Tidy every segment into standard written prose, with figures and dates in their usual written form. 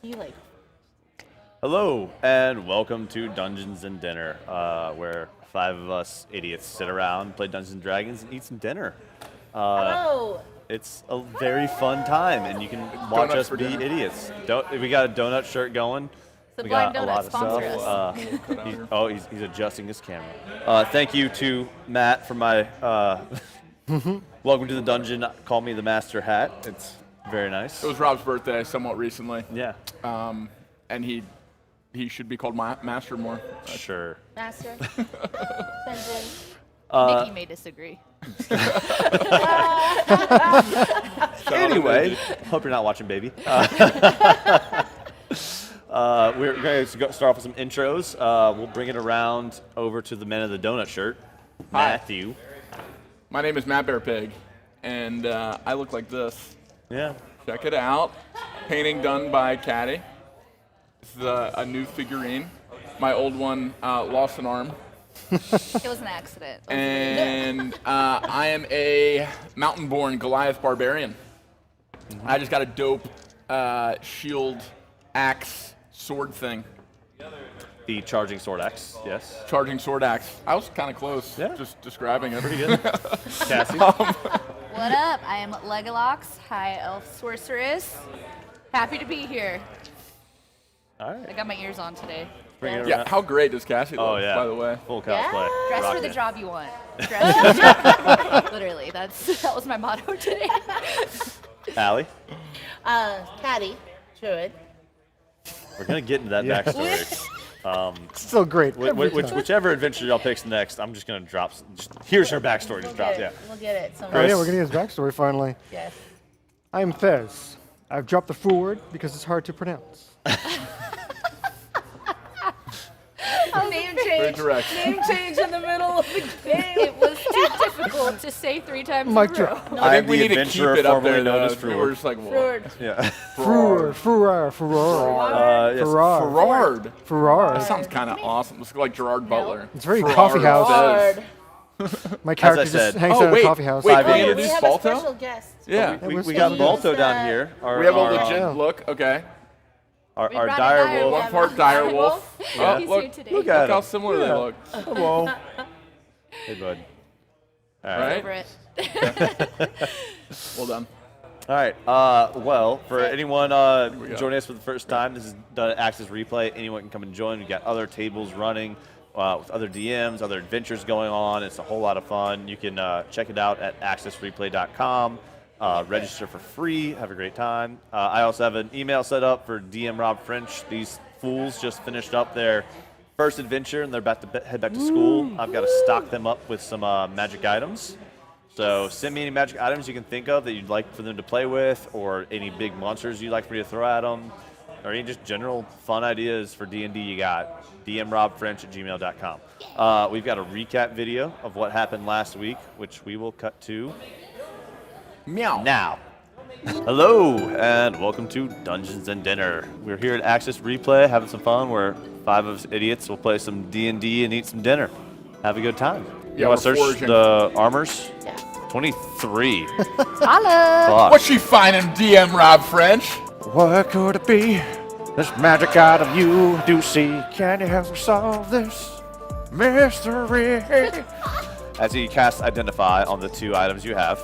You like Hello, and welcome to Dungeons and Dinner, where 5 of us idiots sit around, play Dungeons and Dragons, and eat some dinner. Hello. It's a very fun time, and you can watch Donuts us for be dinner. idiots. We got a donut shirt going. The We Blind got a Donut lot of sponsor stuff. He's adjusting his camera. Thank you to Matt for my welcome to the dungeon. Call me the master hat. It's very nice. It was Rob's birthday somewhat recently, Yeah, and he should be called Master more. sure. Master. Tenzin. Nikki may disagree. Anyway, hope you're not watching, baby. We're going to start off with some intros. We'll bring it around over to the men of the donut shirt, Hi. Matthew. My name is Matt Bear Pig, and I look like this. Yeah. Check it out. Painting done by Caddy. This is a new figurine. My old one lost an arm. It was an accident. And I am a mountain-born Goliath barbarian. I just got a dope shield, axe, sword thing. The charging sword X. Yes. Charging sword axe. I was kind of close. Yeah. Just describing it. Pretty good. Cassie. What up? I am Legalox, High Elf Sorceress. Happy to be here. All I right. got my ears on today. Bring it Yeah, around. how great does Cassie look, Oh yeah. by the way? Full cosplay. Dress for Rocking the it. job you want. Dress for the job. Literally, that was my motto today. Allie. Caddy. Druid. We're gonna get into that backstory. Still great. every time. Whichever adventure y'all picks next, I'm just gonna drop. Here's her backstory. Just drop. Yeah. We'll get it. Oh Somewhere. yeah, we're getting his backstory finally. Yes. I'm Fez. I've dropped the full word because it's hard to pronounce. Name Very change. direct. Name change in the middle of the game. It was too difficult to say 3 times Mic in a row. drop. I think I'm we the need to keep adventurer it up formerly there, known though. as We're Fruit. just like, whoa. Druid. Yeah. Furor, Furor, Furor, Yes. Furor, Ferrard. That Furor. sounds kind of awesome. It's like Gerard Butler. It's very Ferrard coffee house. Fez. Hard. My character said. just hangs Oh, out in wait, a coffee house. wait, Five can we idiots. We introduce have a Balto? special guest. Yeah. We got He's, Balto down uh, here. We have a our, legit yeah. look. Okay. Our We brought a dire dire wolf. wolf. One part dire wolf. Yeah. He's look, here today. Look look at how him. similar Yeah. they look. Hello. Hey, bud. All right. Right? Over it. Well done. All right. Well, for anyone go. joining us for the first time, this is the Access Replay. Anyone can come and join. We've got other tables running with other DMs, other adventures going on. It's a whole lot of fun. You can check it out at accessreplay.com. Register for free. Have a great time. I also have an email set up for DM Rob French. These fools just finished up their first adventure, and they're about to head back to school. I've got to stock them up with some magic items. So send me any magic items you can think of that you'd like for them to play with, or any big monsters you'd like for me to throw at them, or any just general fun ideas for D&D you got. DMRobFrench@gmail.com. We've got a recap video of what happened last week, which we will cut to Meow. now. Hello, and welcome to Dungeons and Dinner. We're here at Access Replay having some fun where 5 of us idiots will play some D&D and eat some dinner. Have a good time. You Yeah, want to we're search foraging. the armors? Yeah. 23. Holla! Fuck. What's she finding, DM Rob French? What could it be? This magic item you do see. Can you help solve this mystery? As you cast Identify on the 2 items you have,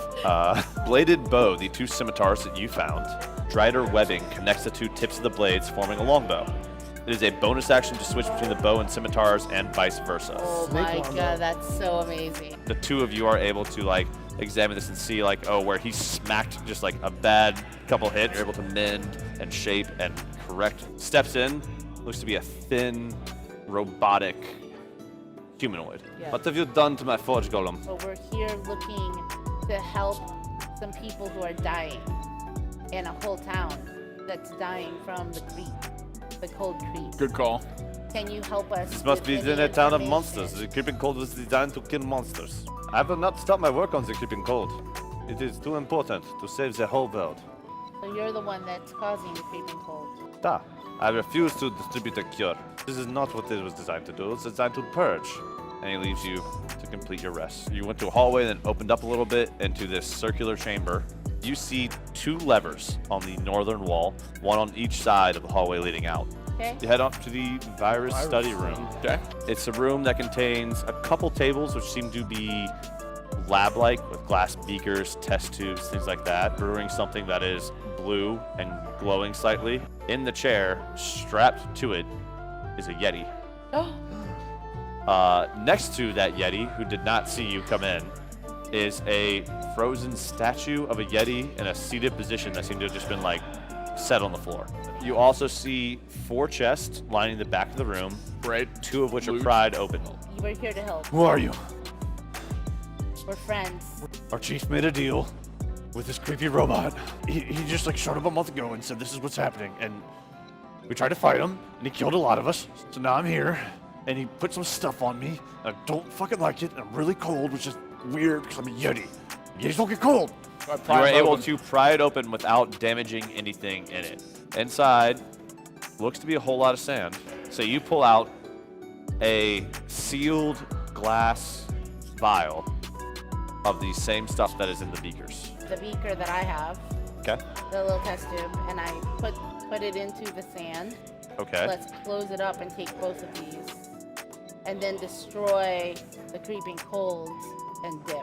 Bladed Bow, the 2 scimitars that you found. Drider Webbing connects the 2 tips of the blades, forming a longbow. It is a bonus action to switch between the bow and scimitars and vice versa. Oh my god, that's so amazing. The 2 of you are able to like examine this and see like, oh, where he smacked just like a bad couple hits. You're able to mend and shape and correct. Steps in, looks to be a thin, robotic humanoid. Yeah. What have you done to my forge golem? But we're here looking to help some people who are dying in a whole town that's dying from the creep, the cold creep. Good call. Can you help us? This must with be any in a town of information? monsters. The creeping cold was designed to kill monsters. I will not stop my work on the creeping cold. It is too important to save the whole world. So you're the one that's causing the creeping cold. Da. I refuse to distribute a cure. This is not what it was designed to do. It's designed to purge. And he leaves you to complete your rest. You went to a hallway and then opened up a little bit into this circular chamber. you see 2 levers on the northern wall, one on each side of the hallway leading out. Okay. You head up to the virus study room. Okay. It's a room that contains a couple tables which seem to be lab-like with glass beakers, test tubes, things like that, brewing something that is blue and glowing slightly. In the chair, strapped to it, is a Yeti. Next to that Yeti, who did not see you come in, is a frozen statue of a Yeti in a seated position that seemed to have just been like set on the floor. You also see 4 chests lining the back of the room, Right. 2 of which are Loot. pried open. We're here to help. Who are you? We're friends. Our chief made a deal with this creepy robot. He just like showed up a month ago and said this is what's happening, and we tried to fight him, and he killed a lot of us. So now I'm here, and he put some stuff on me. And I don't fucking like it, and I'm really cold, which is weird because I'm a Yeti. Yetis don't get cold. You were able to pry it open without damaging anything in it. Inside looks to be a whole lot of sand. So you pull out a sealed glass vial of the same stuff that is in the beakers. The beaker that I have, Okay. the little test tube, and I put it into the sand. Okay. Let's close it up and take both of these, and then destroy the creeping colds and dip.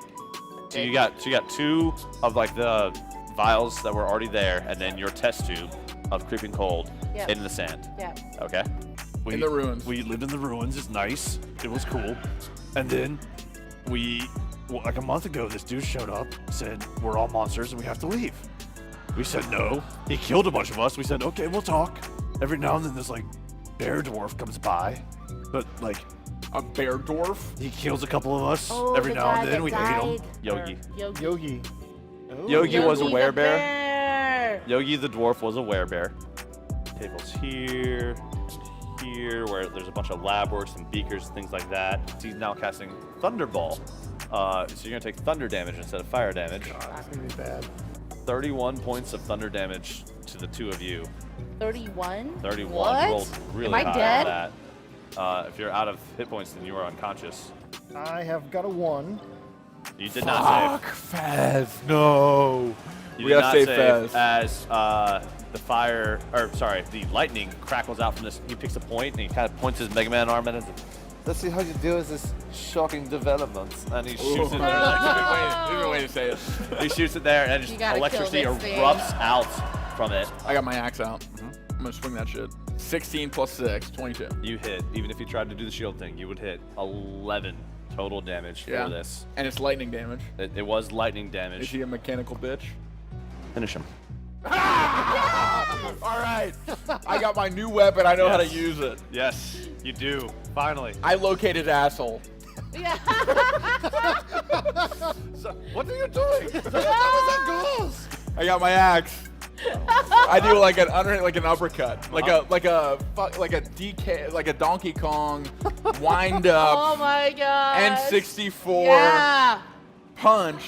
So you got 2 of like the vials that were already there, and then your test tube of creeping cold Yep. in the sand. Yeah. Okay. We, In the ruins. We lived in the ruins. It's nice. It was cool. And then like a month ago, this dude showed up, said we're all monsters and we have to leave. We said no. He killed a bunch of us. We said okay, we'll talk. Every now and then, this like bear dwarf comes by, but like A bear dwarf. he kills a couple of us. Oh, Every the now guy and then, that we hate him. died, Yogi. or Yogi. Yogi. Yogi was a Yogi the werebear. bear. Yogi the dwarf was a werebear. Tables here, here, where there's a bunch of lab works and beakers, things like that. He's now casting Thunderball. So you're gonna take thunder damage instead of fire damage. That's gonna be bad. 31 points of thunder damage to the 2 of you. 31. 31. What? You rolled really Am I high dead? on that. If you're out of hit points, then you are unconscious. I have got a 1. You did not save. Faz, no. You We did gotta not save save Faz. as the fire, or sorry, the lightning crackles out from this. He picks a point and he kind of points his Mega Man arm at it. Let's see how you deal with this shocking development. And he shoots it there. You've been waiting to say it. He shoots it there, and You just gotta electricity kill this thing. erupts out from it. I got my axe out. I'm gonna swing that shit. 16 plus 6, 22. You hit. Even if you tried to do the shield thing, you would hit 11 total damage Yeah. for this. And it's lightning damage. It was lightning Is damage. he a mechanical bitch? Finish him. All right. I got my new weapon. I know how to Yes. use it. Yes, you do. Finally. I located asshole. Yeah. So, what are you doing? I got my axe. I do like an uppercut, like a DK, like a Donkey Kong wind Oh up my god. N64 Yeah. punch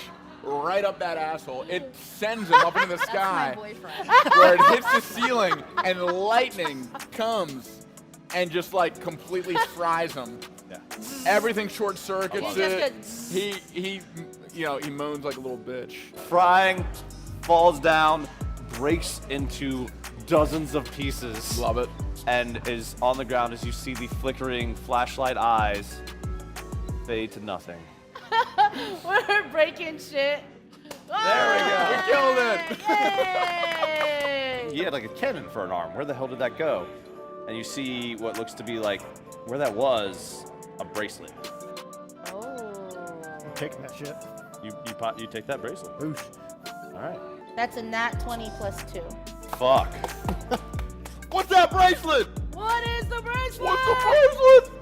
right up that asshole. It sends him up into the That's my sky boyfriend. where it hits the ceiling and lightning comes and just like completely fries him. Yeah. Everything short circuits He just it. He he moans like a little bitch. Frying, falls down, breaks into dozens of pieces. Love it. And is on the ground as you see the flickering flashlight eyes fade to nothing. We're breaking shit. There we go. We killed it. Yay! He had like a cannon for an arm. Where the hell did that go? And you see what looks to be like, where that was, a bracelet. Oh. Taking that shit. You take that bracelet. Boosh. All right. That's a nat 20 plus 2. Fuck. What's that bracelet? What is the bracelet? What's the bracelet?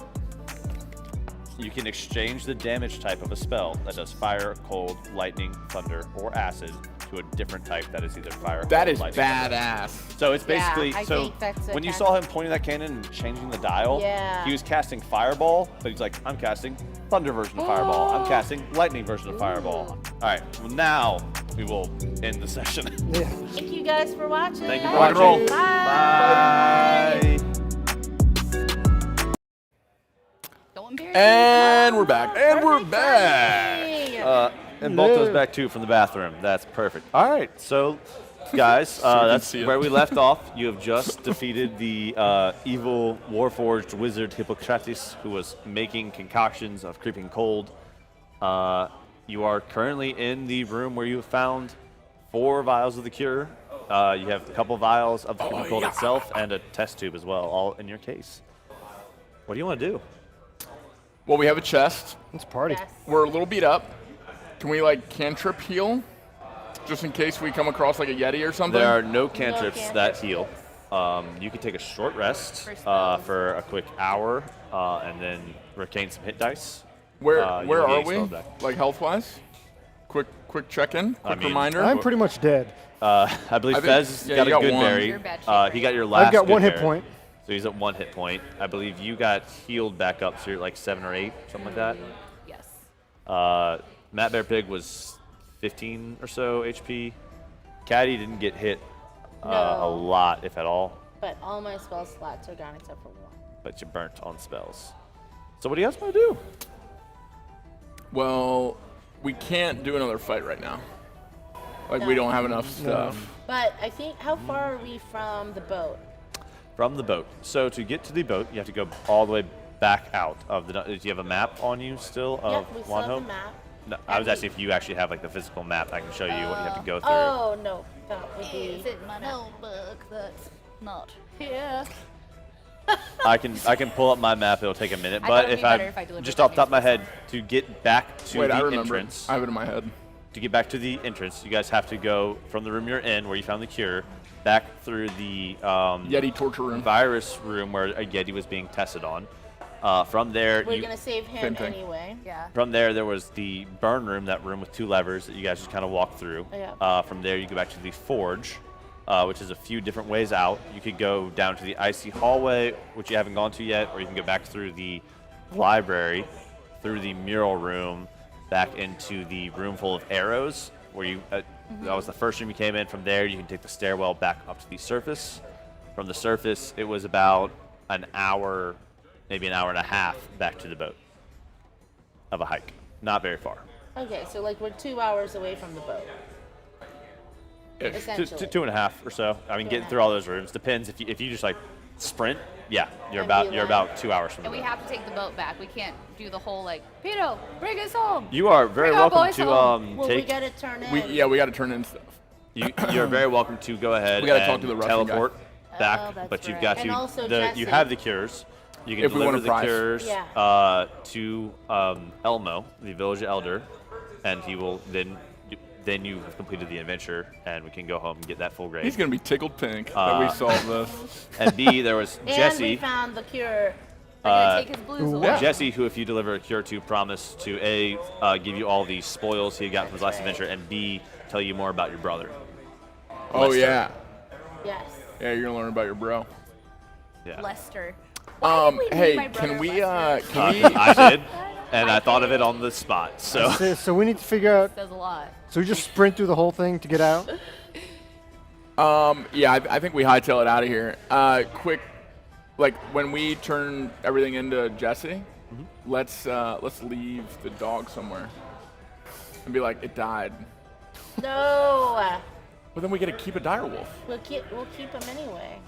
You can exchange the damage type of a spell that does fire, cold, lightning, thunder, or acid to a different type that is either fire, That cold, is lightning, thunder. badass. So it's Yeah, basically I think that's a when you kind saw him pointing that cannon and changing the dial, Yeah. he was casting fireball, but he's like, I'm casting thunder version of fireball. I'm casting lightning version of fireball. All right, well now we will end the session. Thank you guys for watching. Thank you for Rock and watching. roll. Bye. Bye. Don't embarrass me. And we're back. And we're back. Hey. And both those Hello. back too from the bathroom. That's perfect. All right, so guys, that's see it. where we left off. You have just defeated the evil warforged wizard Hippocrates, who was making concoctions of creeping cold. You are currently in the room where you have found 4 vials of the cure. You have a couple vials of the creeping cold itself and a test tube as well, all in your case. What do you want to do? Well, we have a chest. Let's party. Yes. We're a little beat up. Can we like cantrip heal? Just in case we come across like a Yeti or something? There are no cantrips that cantrips. heal. You can take a short rest For spells. for a quick hour and then retain some hit dice. Where you'll are gain we? spells back. Like health-wise? Quick check-in, quick mean, reminder. I'm pretty much dead. I believe I think- Fez yeah, got you a got good one. berry. You're bad shape, He got your last I've got good 1 hit berry. point. So he's at 1 hit point. I believe you got healed back up, so you're at like 7 or 8, something like that. Yes. Matt Bear Pig was 15 or so HP. Caddy didn't get hit a No. lot, if at all, But all my spell slots are gone except for 1. but you burnt on spells. So what do you guys want to do? Well, we can't do another fight right now. Like, we No. don't have enough stuff. But I think, how far are we from the boat? From the boat. So to get to the boat, you have to go all the way back out of the. Do you have a map on you still of Yep, we still have the Wanho? map. No, I was asking if you actually have like the physical map. I can show you what you have to go through. Oh, no. That would Is be... it my notebook that's not here? I can pull up my map. It'll take a minute, I but thought it'd if be better if I delivered just that off the top of my news head, to get back to Wait, I the remember entrance, it. I have it in my head. to get back to the entrance, you guys have to go from the room you're in, where you found the cure, back through the Yeti torture room. virus room where a Yeti was being tested on. From there, We're you, going to save him Same thing. anyway. Yeah. from there there was the burn room, that room with 2 levers that you guys just kind of walk through. Yeah. From there, you go back to the forge, which is a few different ways out. You could go down to the icy hallway, which you haven't gone to yet, or you can go back through the library, through the mural room, back into the room full of arrows, where you that was the first room you came in. From there, you can take the stairwell back up to the surface. From the surface, it was about an hour, maybe an hour and a half back to the boat of a hike. Not very far. Okay, so like we're 2 hours away from the boat. Ish. Essentially. 2.5 or so. I mean, getting through all those rooms depends. If you just like sprint, yeah, you're And be about like- 2 hours from the And we boat. have to take the boat back. We can't do the whole like, Pito, bring us home. You are very Bring our welcome boys to home. Well, we take. got to turn in. We got to turn in stuff. You're very welcome to go ahead We gotta and talk to the Russian guy. teleport back, that's but you've right. got And to. also You Jesse. have the cures. You can If we deliver want a the prize. cures Yeah. to Elmo, the village elder, and he will then you have completed the adventure, and we can go home and get that full grade. He's going to be tickled pink that we solved this. And B, there was And we Jesse. found the cure. We're gonna take his blues away. yeah. Jesse, who, if you deliver a cure to, promised to A, give you all the spoils he had gotten from his last adventure, and B, tell you more about your brother. Oh, Lester. yeah. Yes. Yeah, you're going to learn about your bro. Yeah. Lester. Why did we name Hey, my brother can we, Lester? can we, I did, and I thought of it on the spot. So So we need to figure out. Says a lot. So we just sprint through the whole thing to get out. yeah, I think we hightail it out of here. Quick, like when we turn everything into Jesse, let's leave the dog somewhere and be like, it died. No. But then we get to keep a dire wolf. We'll keep him anyway.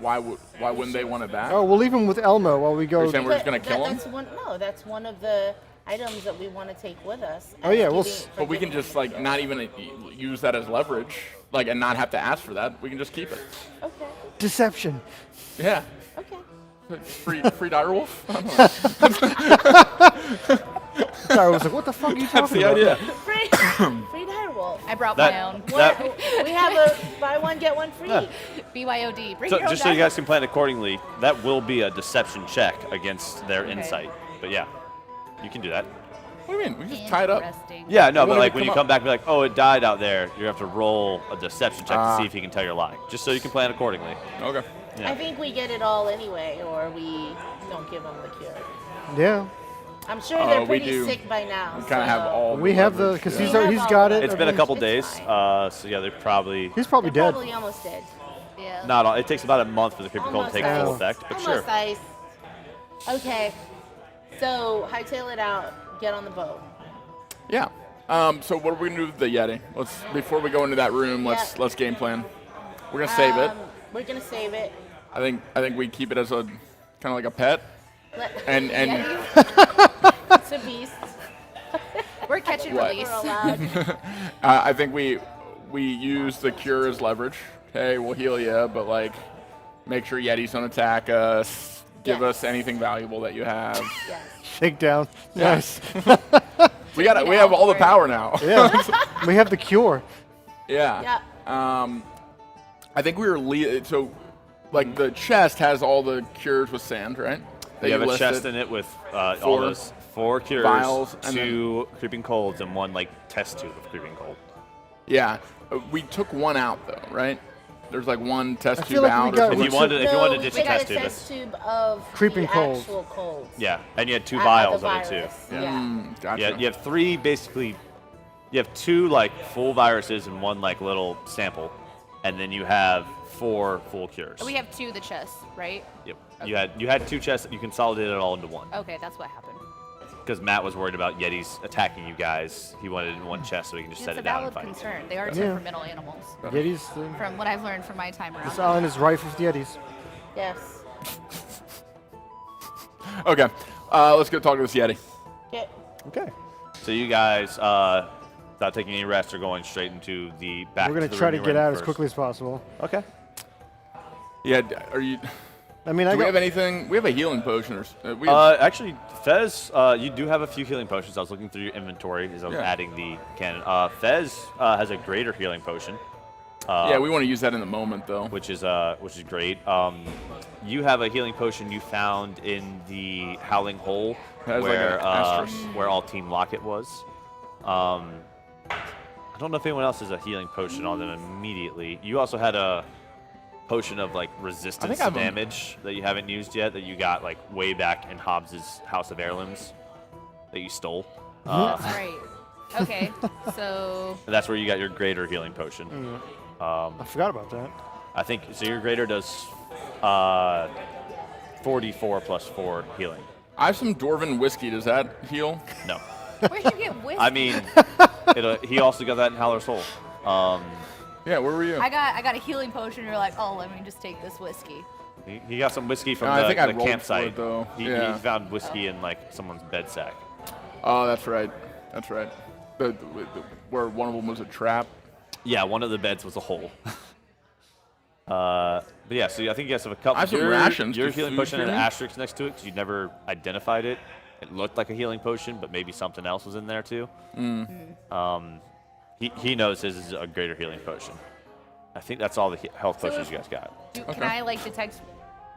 Why wouldn't they want it back? Oh, we'll leave him with Elmo while we go. You're saying we're just gonna kill him? That's one of the items that we want to take with us. Oh, yeah, as we'll giving- s- for But we can giving just like not even use that as leverage, like, and not have to ask for that. We can just keep it. Okay. Deception. Yeah. Okay. Free dire wolf. I don't know. I was like, what the fuck are you That's talking the about? idea. Free direwolf. I brought That- my own. that- We have a buy one get one free. BYOD. Bring So your own just so you dice. guys can plan accordingly, that will be a deception check against their insight. But yeah, you can do that. What do you mean? We just tie it up. Interesting. Yeah, no, When but we like when come you up- come back and be like, oh, it died out there, you have to roll a deception check to Ah. see if he can tell you're lying. Just so you can plan accordingly. Okay. Yeah. I think we get it all anyway, or we don't give them the cure. Yeah. I'm sure Oh, they're we pretty do. sick by now. We kind of have all. We have the leverage, because yeah. he's We have he's all got of it. It's been a couple It's days, fine. so yeah, they're probably He's probably They're dead. probably almost dead. Yeah. not all. It takes about a month for the creepy cold to Almost take full ice. effect, but Almost sure. ice. Okay. So hightail it out. get on the boat. Yeah. So what are we gonna do with the Yeti? Before we go into that room, let's game plan. We're gonna save it. We're gonna save it. I think we keep it as a kind of like a pet. And It's a beast. We're catch and What? release. We're allowed. I think we use the cure as leverage. Hey, we'll heal you, but like make sure Yetis don't attack us. Give Yes. us anything valuable that you have. Yes. Shakedown. Nice. We have all the power now. Yeah. We have the cure. Yeah. Yeah. I think we were so like the chest has all the cures with sand, right? That You have a listed. chest in it with all 4 those 4 cures, vials, and 2 creeping colds, and 1 like test tube of creeping cold. Yeah. We took one out though, right? There's like one test I tube feel like we out. got- or If you something. wanted, if you wanted to ditch we a got test a tube, test tube of Creeping the cold. actual colds. yeah, and you had 2 The vials of it too. virus. Yeah. Yeah. Gotcha. Yeah, you have 3 basically. You have 2 like full viruses and 1 like little sample, and then you have 4 full cures. We have 2 the chest, right? Yep. You had 2 chests. You consolidated it all into 1 Okay, that's what happened. because Matt was worried about Yetis attacking you guys. He wanted it in 1 chest so he can just It's set a it down and valid fight. concern. They are Yeah. temperamental animals, Yetis. from what I've learned from my time This around. island is rife with Yetis. Yes. Okay. Let's go talk to this Yeti. Okay. Okay. So you guys, without taking any rest, are going straight into the back. We're gonna the try room to you get were in out as first. quickly as possible. Okay. Yeah. Are you? I mean, Do I we got have anything? We have a healing potion or we Actually, Fez, you do have a few healing potions. I was looking through your inventory as I was Yeah. adding the cannon. Fez has a greater healing potion. yeah, we want to use that in the moment though. which is great. You have a healing potion you found in the Howling Hole That was like where an asterisk. where all Team Locket was. I don't know if anyone else has a healing potion on them immediately. You also had a potion of like resistance I to have 'em. damage that you haven't used yet that you got like way back in Hobbs's House of Heirlooms that you stole. That's right. Okay, so And that's where you got your greater healing potion. I forgot about that. I think so. Your greater does 44 plus 4 healing. I have some dwarven whiskey. Does that heal? No, where'd you get whiskey? I mean, he also got that in Howler's Hole. Yeah. Where were you? I got a healing potion. You're like, oh, let me just take this whiskey. He got some whiskey from No, I think I the rolled for campsite. it, though. He Yeah. found whiskey in like someone's bed sack. Oh, that's right. That's right. Where one of them was a trap. Yeah, one of the beds was a hole. But yeah, so I think you guys have a couple. I have some your, rations. Your Does healing food potion had an cure me? asterisk next to it because you never identified it. It looked like a healing potion, but maybe something else was in there too. He knows his is a greater healing potion. I think that's all the health potions you guys got. Can I like detect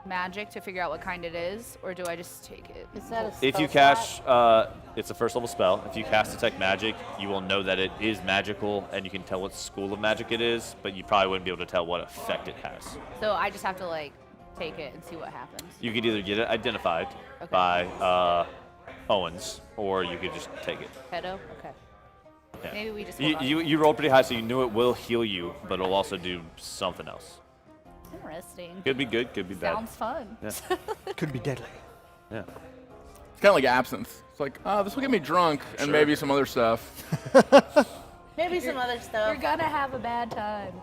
magic to figure out what kind it is, or do I just take it? Is that a If you spell cast, slot? it's a first level spell. If you cast Detect Magic, you will know that it is magical, and you can tell what school of magic it is, but you probably wouldn't be able to tell what effect it has. So I just have to like take it and see what happens. You could either get it identified Okay. by Owens, or you could just take it. Pedo? Okay. Yeah. Maybe we just hold on. You rolled pretty high, so you knew it will heal you, but it'll also do something else. Interesting. Could be good, could be bad. Sounds fun. Yeah. Could be deadly. Yeah. It's kind of like absinthe. It's like, this will get me drunk and Sure. maybe some other stuff. Maybe some other You're stuff. gonna have a bad time.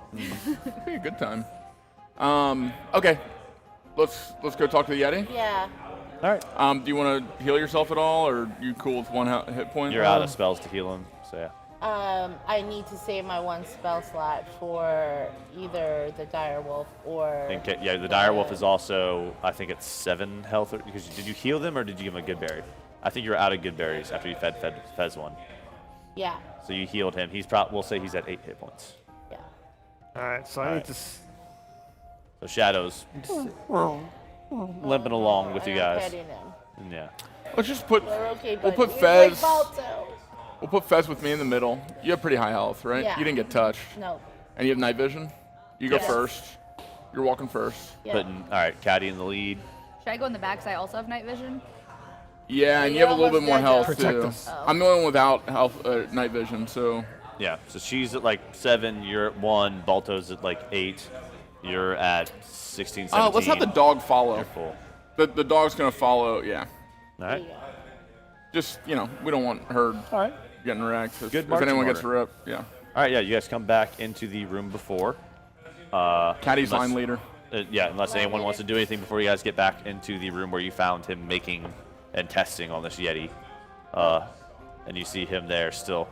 Be a good time. Okay. Let's go talk to the Yeti. Yeah. All right. Do you want to heal yourself at all, or you cool with one hit point? You're out of spells to heal him, so yeah. I need to save my 1 spell slot for either the dire wolf or. Yeah, the dire wolf is also, I think it's 7 health. Because did you heal them or did you give him a good berry? I think you're out of good berries after you fed Fez one. Yeah. So you healed him. We'll say he's at 8 hit points. Yeah. All right, so I All need right. to. So Shadow's limping along with you I'm guys. petting him. Yeah. Let's just put We're okay, We'll buddy. put He's Fez- like Balto. we'll put Fez with me in the middle. You have pretty high health, right? Yeah. You didn't get touched, No. and you have night vision. You go Yes. first. You're walking first. Yeah. Putting, all right, Caddy in the lead. Should I go in the back? 'Cause I also have night vision. Yeah, and you you have a little bit almost more did health just- Protect too. us. Oh. I'm the only one without health, night vision, so Yeah. So she's at like 7. You're at 1. Balto's at like 8. You're at 16, 17. let's have the dog follow. You're full. The dog's gonna follow. Yeah. All There right. you go. Just, you know, we don't want her All right. getting wrecked. Good If marching anyone gets order. ripped, yeah. All right, yeah, you guys come back into the room before. Caddy's unless- line leader. Yeah, unless anyone wants to do anything before you guys get back into the room where you found him making and testing on this Yeti. And you see him there still.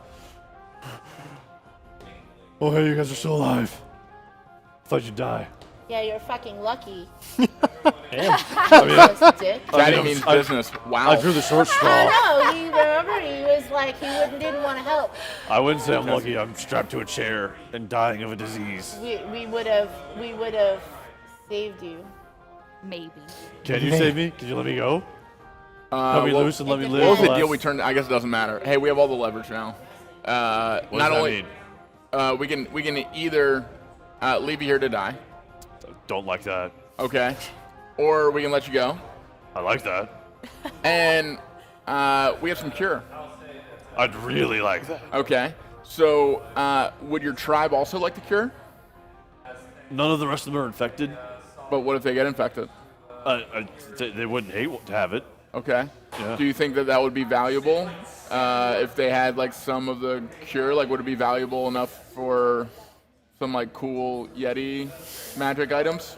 Oh, hey, you guys are still alive. Thought you'd die. Yeah, you're fucking lucky. I mean, Yes, dick. Caddy means business. Wow. I drew the short straw. I know. Remember, he was like, didn't want to help. I wouldn't say I'm lucky. I'm strapped to a chair and dying of a disease. We would have saved you. Maybe. Can you save me? Can you let me go? Cut me well, loose and let me live. What was the Less- deal we turned? I guess it doesn't matter. Hey, we have all the leverage now. What does Not that only mean? we can either leave you here to die, Don't like that. okay, or we can let you go, I like that. and we have some cure. I'd really like that. Okay, so would your tribe also like the cure? None of the rest of them are infected. But what if they get infected? They wouldn't hate to have it. Okay. Yeah. Do you think that that would be valuable if they had like some of the cure? Like, would it be valuable enough for some like cool Yeti magic items?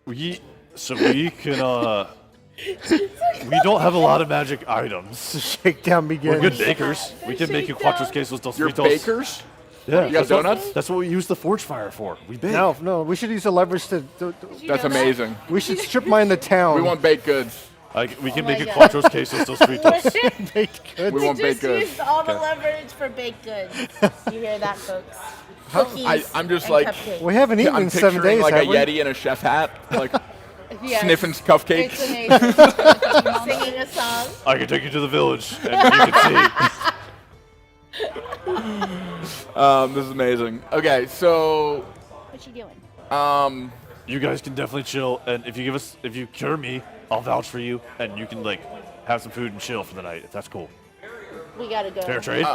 We can. We don't have a lot of magic items. Shakedown We're begins. good bakers. We can make you cuatro quesos dos You're fritos. bakers? Yeah, You got that's what- donuts? That's what we use the forge fire for. We bake. No, we should use the leverage to That's amazing. we should strip mine the town. We want baked goods. We can Oh make my you God. cuatro quesos dos fritos. baked goods. We want baked Just goods. used all the leverage for baked goods. You hear that, folks? Cookies I'm just and like- cupcakes. We haven't eaten I'm in 7 picturing days, like a have we? Yeti in a chef hat, like Yes. sniffing It's cupcakes. amazing. Singing a song. I can take you to the village, and you can see. This is amazing. Okay, so What's she doing? You guys can definitely chill, and if you cure me, I'll vouch for you, and you can like have some food and chill for the night if that's cool. We gotta go. Fair trade.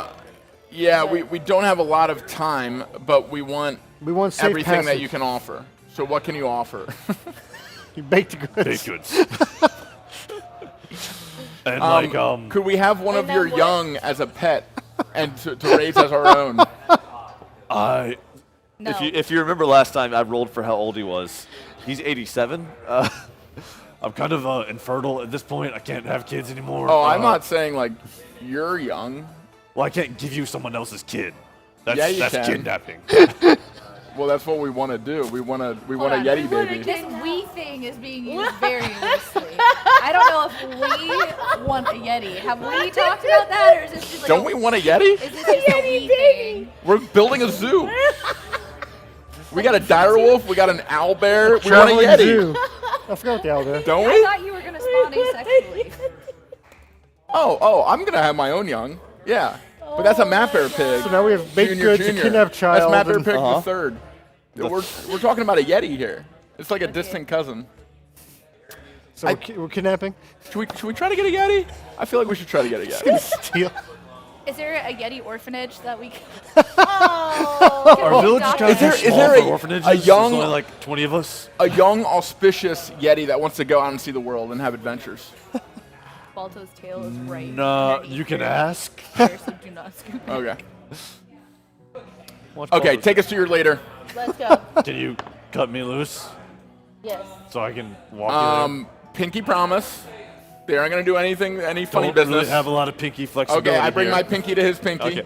yeah, we don't have a lot of time, but we want We want safe everything that passage. you can offer. So what can you offer? You baked goods. Baked goods. And Could we have one And of your then what? young as a pet and to raise as our own? I No. If you remember last time I rolled for how old he was, he's 87. I'm kind of infertile at this point. I can't have kids anymore. Oh, I'm not saying like you're young. Well, I can't give you someone else's kid. That's Yeah, you that's can. kidnapping. Well, that's what we want to do. We want a Hold Yeti on. baby. This we thing is being used very loosely. I don't know if we want a Yeti. Have we talked about that, or is this just like Don't we want a Yeti? Is this just a we thing? We're building a zoo. We got a dire wolf. We got an owl bear. We want a Traveling Yeti. zoo. I forgot what the owl did. Don't I we? thought you were gonna spawn asexually. Oh, I'm gonna have my own young. Yeah, but that's a Matt Bear pig. So now we have baked goods, a kidnapped That's child. Matt Bear and- pig the third. We're talking about a Yeti here. It's like a distant cousin. So we're kidnapping. Should we try to get a Yeti? I feel like we should try to get a Yeti. Steal. Is there a Yeti orphanage that we can Our village is kind of Is too there small a- for orphanages. a young- There's only like 20 of us. A young, auspicious Yeti that wants to go out and see the world and have adventures. Balto's tail is right? No, Yeti you can here. ask. Seriously, do not scoop it. Okay. Watch Okay, Baldo. take us to your later. Let's go. Can you cut me loose Yes. so I can walk in Pinky promise. They aren't gonna do anything, any there? funny Don't business. really have a lot of pinky flexibility. Okay, I bring here. my pinky to his pinky. Okay.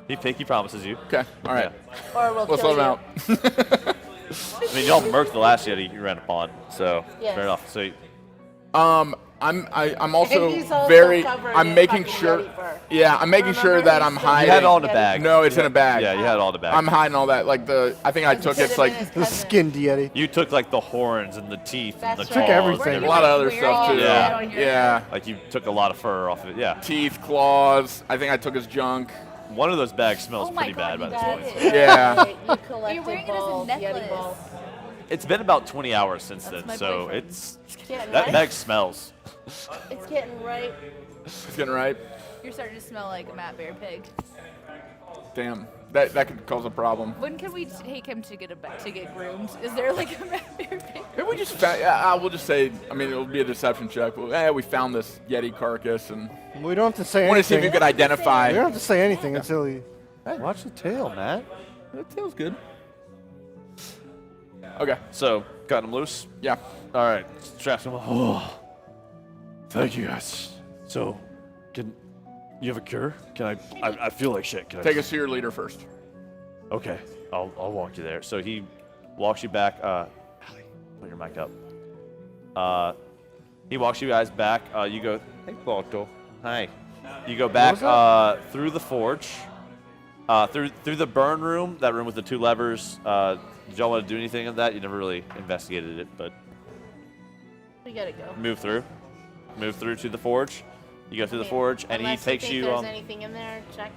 He pinky promises you. Okay, all right. Or we'll Let's kill let him you. out. I mean, y'all murked the last Yeti you ran upon, so Yes. fair enough. So I'm also And he's also very. covered I'm in making fucking sure. Yeti fur. Yeah, I'm making sure Remember, that he's I'm still- hiding. you had it all in a bag. No, it's in a bag. Yeah, you had it all in a bag. I'm hiding all that. Like I think I took it's like The skinned Yeti. You took like the horns and the teeth and the That's claws. right. Took everything. and a lot of other Wearing stuff it too. Yeah. on your- Yeah. Like you took a lot of fur off of it. Yeah. Teeth, claws. I think I took his junk. One of those bags smells Oh my pretty God, bad by you this got point. it. Yeah. You collected You're wearing it as a balls, Yeti necklace. balls. It's been about 20 hours since That's then, my so boyfriend. it's Getting that ripe. bag smells. It's getting ripe. It's getting right. You're starting to smell like a Matt Bear pig. Damn, that could cause a problem. When can we take him to get groomed? Is there like a Matt Bear pig? Maybe we just we'll just say, I mean, it'll be a deception check. We found this Yeti carcass, and We don't have to say I want to see anything. if you could identify. We don't have to say anything until he. Hey, watch the tail, Matt. That feels good. Okay. So, got him loose. Yeah. All right, straps him up. Oh, thank you guys. So, can you have a cure? Can I feel like shit. Can I Take us to your leader first. Okay. I'll walk you there. So he walks you back. Allie, put your mic up. He walks you guys back. You go. Hey, Balto. Hi. You go back through the forge, through the burn room. That room with the 2 levers. Did y'all want to do anything of that? You never really investigated it, but We gotta go. move through to the forge. You go through the forge, and he Unless takes think you there's on. anything in there, check.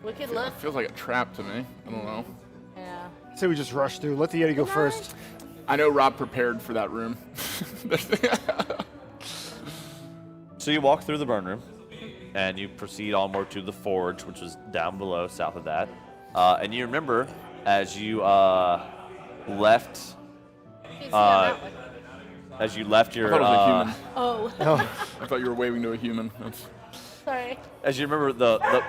We could look. It feels like a trap to me. I don't know. Yeah. Say we just rush through. Let the Yeti go first. I know Rob prepared for that room. So you walk through the burn room, and you proceed onward to the forge, which is down below, south of that. And you remember, as you left, as you left I your, thought it was a human. Oh, I thought you were waving to a human. That's, sorry. as you remember the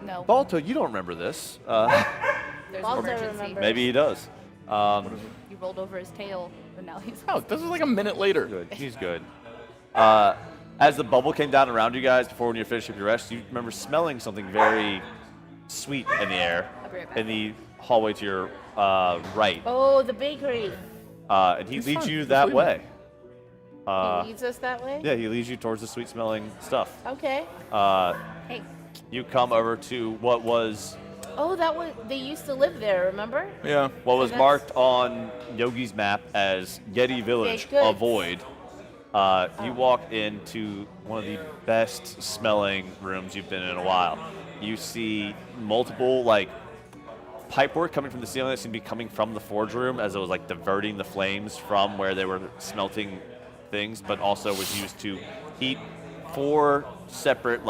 No. Balto, you don't remember this. There's Balto an emergency. remembers. Maybe he does. You rolled over his tail, and now he's. oh, this is like a minute later. Good. He's good. As the bubble came down around you guys before when you finished up your rest, you remember smelling something very sweet in the air I'll be right back. in the hallway to your right. Oh, the bakery. And he leads you that way. He leads us that way? Yeah, he leads you towards the sweet smelling stuff. Okay. Hey. You come over to what was Oh, that was, they used to live there, remember? Yeah. what was that's- marked on Yogi's map as Yeti Village, Okay, good. avoid. You walk into one of the best smelling rooms you've been in a while. You see multiple pipework coming from the ceiling that seemed to be coming from the forge room as it was diverting the flames from where they were smelting things, but also was used to heat 4 separate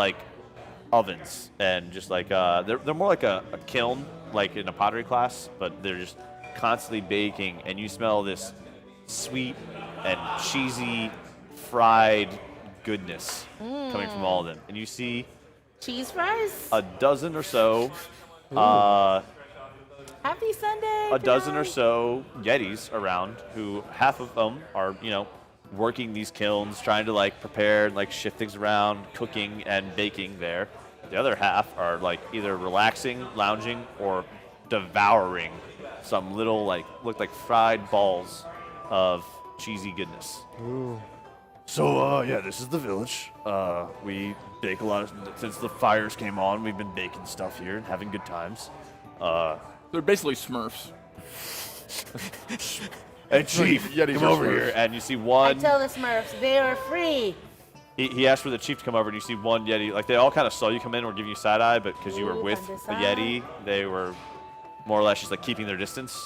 ovens, and just they're more like a kiln, like in a pottery class, but they're just constantly baking, and you smell this sweet and cheesy fried goodness coming from all of them, and you see Cheese fries? a dozen or so Happy Sunday. a dozen or guys. so Yetis around, who half of them are, working these kilns, trying to prepare, shift things around, cooking and baking there. The other half are either relaxing, lounging, or devouring some little look like fried balls of cheesy goodness. So, yeah, this is the village. We bake a lot since the fires came on, we've been baking stuff here and having good times. They're basically Smurfs. Hey, Chief, Yetis come are over Smurfs. here. And you see I one. tell the Smurfs, they are free. He asked for the chief to come over, and you see one Yeti. They all kind of saw you come in and were giving you side eye, but because you were Ooh, with from the a Yeti, they were more or less just keeping their distance.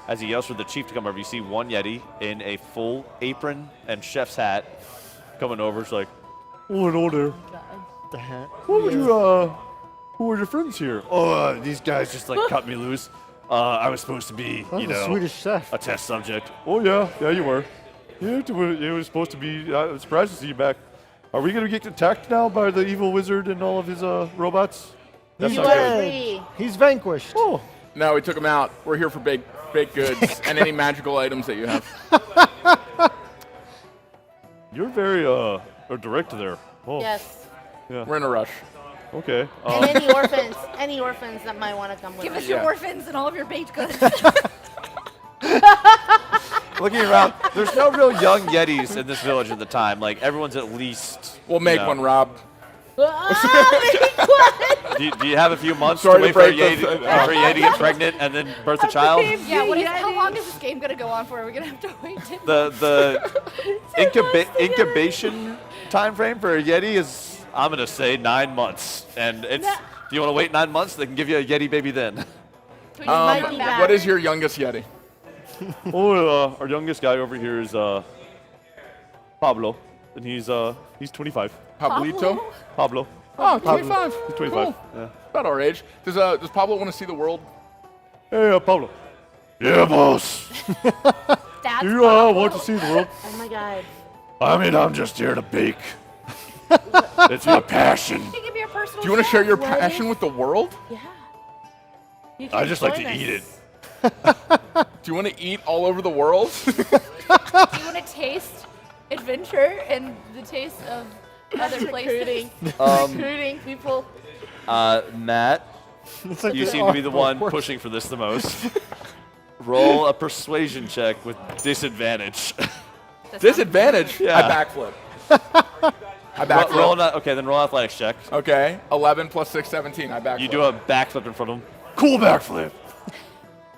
As he yells for the chief to come over, you see one Yeti in a full apron and chef's hat coming over. It's like, Oh, and order. The hat. Who were your friends here? Oh, these guys just cut me loose. I was supposed to be, That's a Swedish chef. a test subject. Oh yeah, you were. Yeah, it was supposed to be. I was surprised to see you back. Are we gonna get attacked now by the evil wizard and all of his robots? That's He's not good. dead. Free. He's vanquished. Oh, No, we took them out. We're here for baked goods and any magical items that you have. you're very direct there. Oh, Yes. We're in a rush. okay. And any orphans that might want to come with Give us. us your Yeah. orphans and all of your baked goods. looking around, there's no real young Yetis in this village at the time. Everyone's at least. We'll make one, Rob. Do you have a few months Sorry to to wait for a break Yeti, this, for a Yeti to get pregnant and then birth a child? Yeah, how long is this game gonna go on for? Are we gonna have to wait? The incubation time frame for a Yeti is, I'm gonna say, 9 months. And it's if you want to wait 9 months, they can give you a Yeti baby then. Can we just might be What is your youngest Yeti? Oh, our youngest guy over here is Pablo, and he's 25. Pablito? Pablo. Oh, 25. 25. Cool. Yeah. About our age. Does Pablo want to see the world? Hey, Pablo. Yeah, boss. That's You Pablo. want to see the world? Oh my God. I mean, I'm just here to bake. It's my passion. You give your personal Do you want to share your What passion is- with the world? Yeah. You I can just like join to us. eat it. Do you want to eat all over the world? Do you want to taste adventure and the taste of other places? Recruiting people. Matt, It's like you the seem to be the one awkward- pushing for this the most. Roll a persuasion check with disadvantage. Disadvantage. Yeah. I backflip. I backflip. Then roll athletics check. Okay. 11 plus 6, 17. I backflip. You do a backflip in front of him. Cool backflip.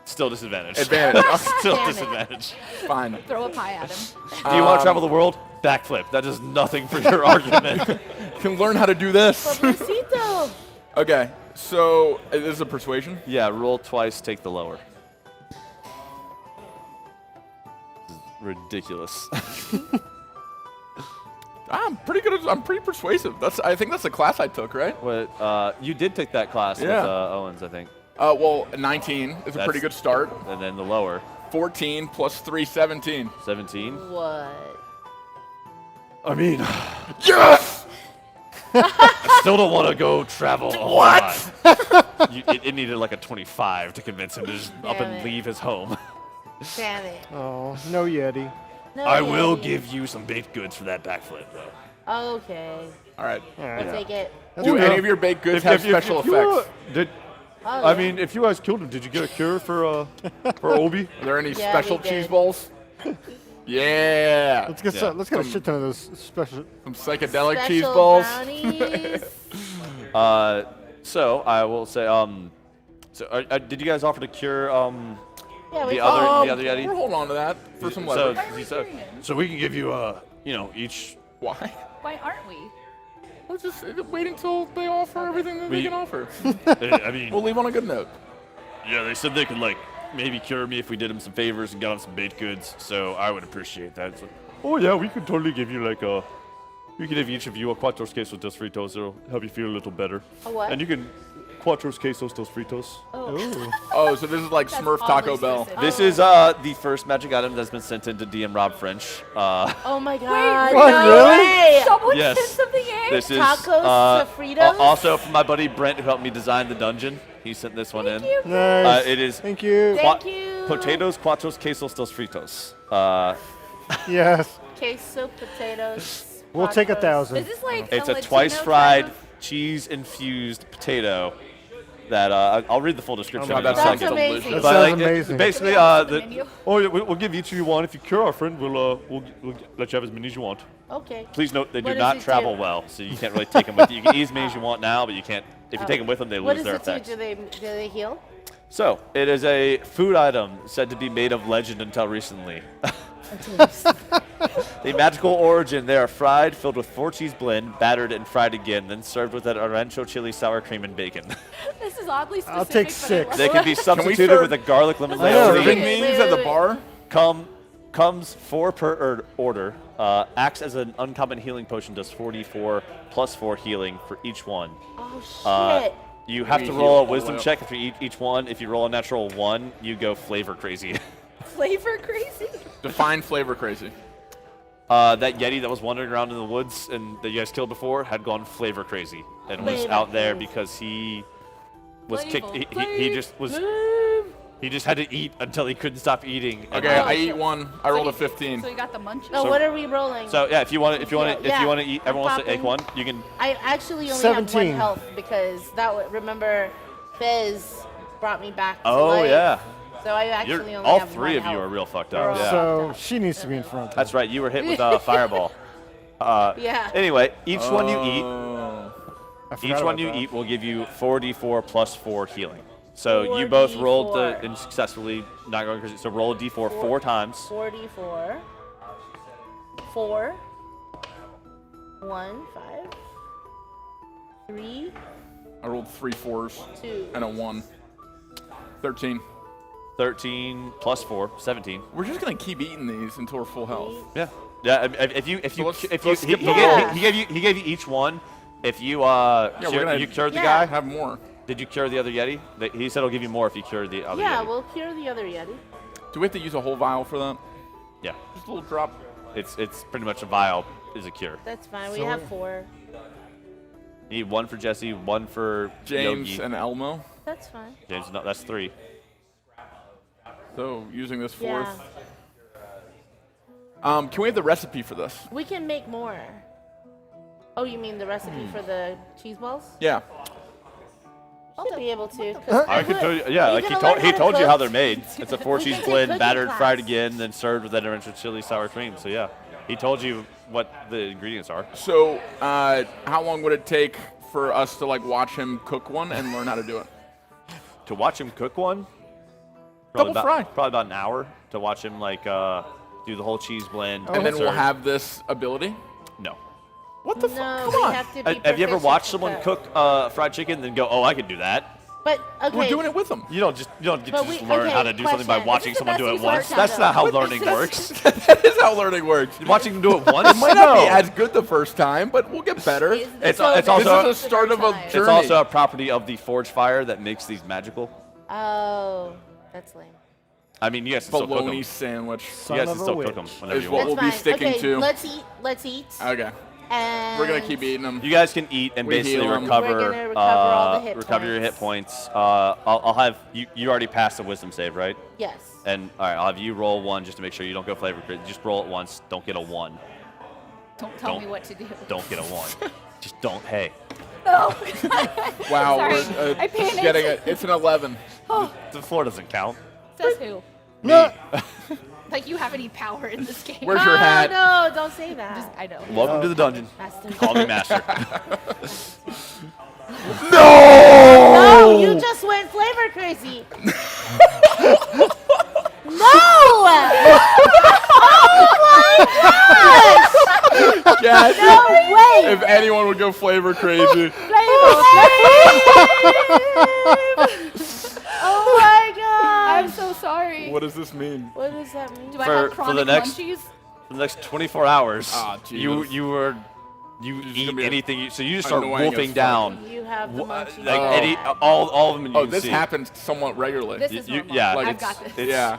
Still disadvantage. advantage. Still Damn it. disadvantage. Fine. Throw a pie at him. Do you want to travel the world? Backflip. That does nothing for your argument. You can learn how to do this. Pobrecito. Okay. So this is a persuasion. Yeah, roll twice, take the lower. This is ridiculous. I'm pretty good. I'm pretty persuasive. I think that's the class I took, right? What? You did take that class with Yeah. Owens, I think. Well, 19 is a pretty That's- good start. And then the lower, 14 plus 3, 17. 17. What? I mean, Yes! I still don't want to go travel a whole lot. It needed like a 25 to convince him to just up Damn and it. leave his home. Damn it. Oh, no Yeti. No, I will Yeti. give you some baked goods for that backflip, though. Okay. All right. We'll take it. Do any of your baked goods have special effects? Oh, I yeah. mean, if you guys killed him, did you get a cure for Obi? Are there any Yeah, special we cheese did. balls? Yeah. Let's get Yeah. some, let's get a shit ton of those special. Some psychedelic Special cheese balls. brownies. So I will say, did you guys offer to cure Yeah, we the can- other Yeti? We're holding on to that for some So, leverage. Why are we so- doing it? So we can give you, each. Why? Why aren't we? Let's just wait until they offer everything that they We- can offer. I mean, We'll leave on a good note. yeah, they said they could maybe cure me if we did them some favors and got them some baked goods. So I would appreciate that. So, oh yeah, we could totally give you we could give each of you a cuatro quesos dos fritos. It'll help you feel a little better. A what? And you can cuatro quesos dos fritos. Ooh. Oh, so this is like That's Smurf oddly Taco Bell. specific. This is the first magic item that's been sent in to DM Rob French. Oh my God. What, no really? way. Someone Yes. sent something in. This is Tacos, Sofritos? also from my buddy Brent, who helped me design the dungeon. He sent this one in. Thank you. Nice. It is Thank you. Thank you. potatoes, cuatro quesos dos fritos. Yes. Queso, potatoes. We'll take tacos. 1,000. Is this like It's a Latino twice fried, type of- cheese-infused potato. That I'll read the full description. Oh, in that a sounds That's second. amazing. That But, sounds like, amazing. basically, the the, menu? Oh, yeah, we'll give each of you one. If you cure our friend, we'll let you have as many as you want. Okay. please note they What do does not it travel do? well, so you can't really take them with you. You can eat as many as you want now, but you can't. If you take them with them, they What lose does their it do? effects. Do they heal? So it is a food item said to be made of legend until recently. The magical origin, they are fried, filled with 4-cheese blend, battered and fried again, then served with an rancho chili, sour cream, and bacon. This is oddly specific. I'll take but I 6. love They it. can be substituted serve- with a garlic lemon I know, Serving layout. these at the bar? Comes 4 per order. Acts as an uncommon healing potion, does 44 plus 4 healing for each one. Oh shit. You have We to heal roll a all the wisdom way up. check if you eat each one. If you roll a natural 1, you go flavor crazy. Flavor crazy. Define flavor crazy. That Yeti that was wandering around in the woods and that you guys killed before had gone flavor crazy and was Flavor out there crazy. because he was kicked. Flavor. He just was. He just had to eat until he couldn't stop eating. and- Okay, I eat one. I rolled a 15. So you got the munchies. No, what are we rolling? So yeah, if you want to, Yeah, eat, I'm everyone wants to take popping. one. You can. I actually only 17. have 1 health because remember, Fez brought me back to Oh life. yeah, So I actually You're, only all have 3 1 of you health. are real fucked We're up. all Yeah, So she needs to be in front. that's right. You were hit with a fireball. Yeah. Anyway, each one you eat, Oh. I forgot each one about you that. eat will give you 4d4 plus 4 healing. So you both rolled 4d4. and successfully not going crazy. So roll a d4 4 times. 44. 4. 1, 5. 3, I rolled 3 4s 2. and a 1. 13. 13 plus 4, 17. We're just gonna keep eating these until we're full health. Yeah. Yeah. If you let's he skip the gave roll. he gave you each one. If you we're gonna you cured the Yeah. guy, have more. did you cure the other Yeti? He said he'll give you more if you cure the other Yeah, Yeti. we'll cure the other Yeti. Do we have to use a whole vial for that? Yeah, Just a little drop. it's pretty much a vial is a cure. That's fine. We So- have 4. You need 1 for Jesse, 1 for James Yogi. and Elmo. That's fine. James, no, that's 3. So using this Yeah. fourth. Can we have the recipe for this? We can make more. Oh, you mean the Hmm. recipe for the cheese balls? Yeah. Should be able to. 'cause I could tell you, yeah, like gonna learn he how to told you how cook? they're made. It's a 4 We cheese can take blend, cooking battered, class. fried again, then served with that original chili sour cream. So yeah, he told you what the ingredients are. So how long would it take for us to like watch him cook one and learn how to do it? To watch him cook one, Double fry. probably about an hour to watch him like do the whole cheese blend. And then we'll serve. have this ability? no. What the No, fuck? we Come on. have to be Have you ever proficient watched to someone cook fried chicken and then go, oh, I could do that? But okay. We're doing it with him. You don't get But to just we- learn okay, how to do something by question. watching This is the someone do best it use of our once. time, That's though. not how What learning is this? works. That is how learning works. Watching him do it once, It might not be no. as good the first time, but we'll get better. It's So it's this also This is the start of a It's journey. it's also a property of the forge fire that makes these magical. Oh, that's lame. I mean, you guys can still cook them. bologna sandwich. You Son guys of can a still witch. cook them whenever Is you what want. we'll That's be fine. sticking okay, to. Let's eat. Okay. And We're gonna keep eating them. You guys can eat and We basically heal 'em. recover, We're gonna recover all the hit recover your hit points. points. I'll have you. You already passed the wisdom save, right? Yes. And all right, I'll have you roll 1 just to make sure you don't go flavor crit. Just roll it once. Don't get a 1. Don't tell Don't- me what to do. Don't get a 1. Just don't. Hey, Wow, Sorry, we're I panicked. getting it. It's an 11. the floor doesn't count. Says who? Me. Like you have any power in this game? Where's your hat? No, don't say that. I know. Welcome to the dungeon. Master. Call me master. No, you just went flavor crazy. No! Yes. No way! If anyone would go flavor crazy. Oh my god! I'm so sorry. What does this mean? What does that mean? Do I For- have for the chronic next- munchies? For the next 24 hours, Ah, you Jesus. you It's eat gonna be anything. So you just start annoying as wolfing fuck. down. You have the munchies. Like Oh. any, all of them. You Oh, can this see. happens somewhat regularly. This is normal. yeah, Like I've it's- got this. It's, Yeah.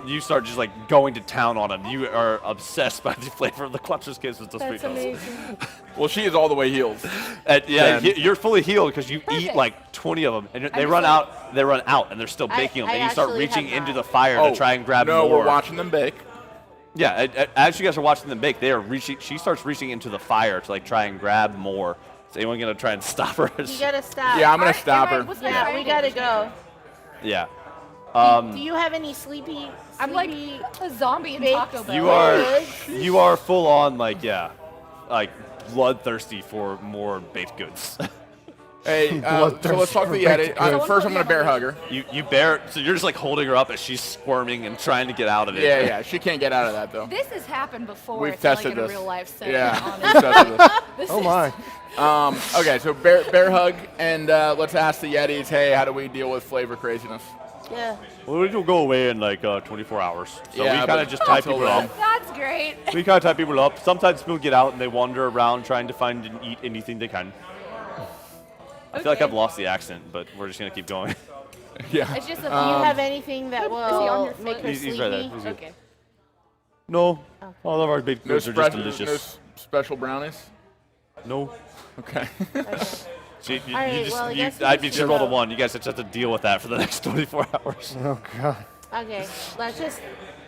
You start just like going to town on them. You are obsessed by the flavor of the Clutcher's Kisses That's Doritos. amazing. Well, she is all the way healed. And yeah, Then- you're fully healed because you eat Perfect. like 20 of them, and they just run like- out. They run out, and they're still I- baking them. I And you start actually reaching have into not. the fire to try and grab no, more. we're watching them bake. Yeah, as you guys are watching them bake, they are reaching. She starts reaching into the fire to like try and grab more. Is anyone gonna try and stop her? You gotta stop. Yeah, I'm gonna stop her. What's my Yeah, fire we gotta damage? go. Yeah. Do you have any sleepy? I'm like sleepy a zombie in baked Taco Bell. You are full on like like bloodthirsty for more baked goods. Hey, so let's talk to the Yeti. First, I'm gonna bear hug her. you bear, so you're just like holding her up as she's squirming and trying to get out of it. Yeah, yeah. She can't get out of that though. This has happened before. We've I feel tested like in this. a real life setting. Yeah, honestly. we've tested this. This Oh is- my. Okay, so bear hug, and let's ask the Yetis. Hey, how do we deal with flavor craziness? Yeah. Well, it'll go away in like 24 hours. So Yeah, we kind but of just tie until people then. up. That's great. We kind of tie people up. Sometimes people get out and they wander around trying to find and eat anything they can. I feel like Okay. I've lost the accent, but we're just gonna keep going. Yeah. It's just a Do you have anything that he on will your make foot? her He's sleepy? right there. He's good. Okay. No, all of our baked No, goods are just no delicious. special brownies. No. Okay. So you, All right, you just, well, I you, guess we I just just rolled a go. 1. You guys just have to deal with that for the next 24 hours. Oh god. Okay, let's just.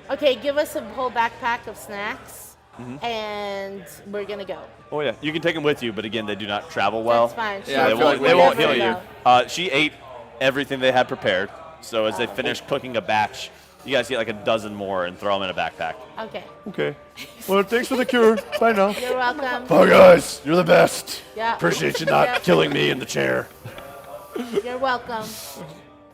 Okay, give us a whole backpack of snacks, Mm-hmm. and we're gonna go. Oh yeah, you can take them with you, but again, they do not travel well. That's fine. Yeah, I they feel won't, like they we won't heal definitely you. go. She ate everything they had prepared, so as they finish cooking a batch, you guys get like a dozen more and throw them in a backpack. Okay, Okay. Well, thanks for the cure. Bye now. you're welcome. Bye guys, you're the best. Yeah. Appreciate you not Yeah. killing me in the chair. You're welcome. All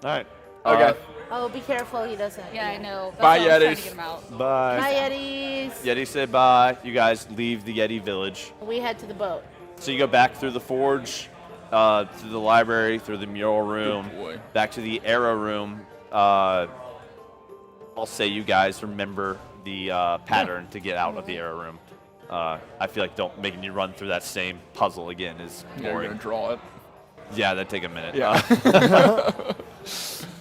right. Okay. Oh, be careful, he doesn't. Yeah, I know. That's Bye, why I was trying Yetis. to get him out. Bye. Bye, Yetis. Yeti said bye. You guys leave the Yeti village. We head to the boat. So you go back through the forge, through the library, through the mural room, Good boy. back to the arrow room. I'll say you guys remember the pattern to get out of the arrow room. I feel like don't making you run through that same puzzle again is Yeah, you're boring. gonna draw it. Yeah, that'd take a minute. Yeah.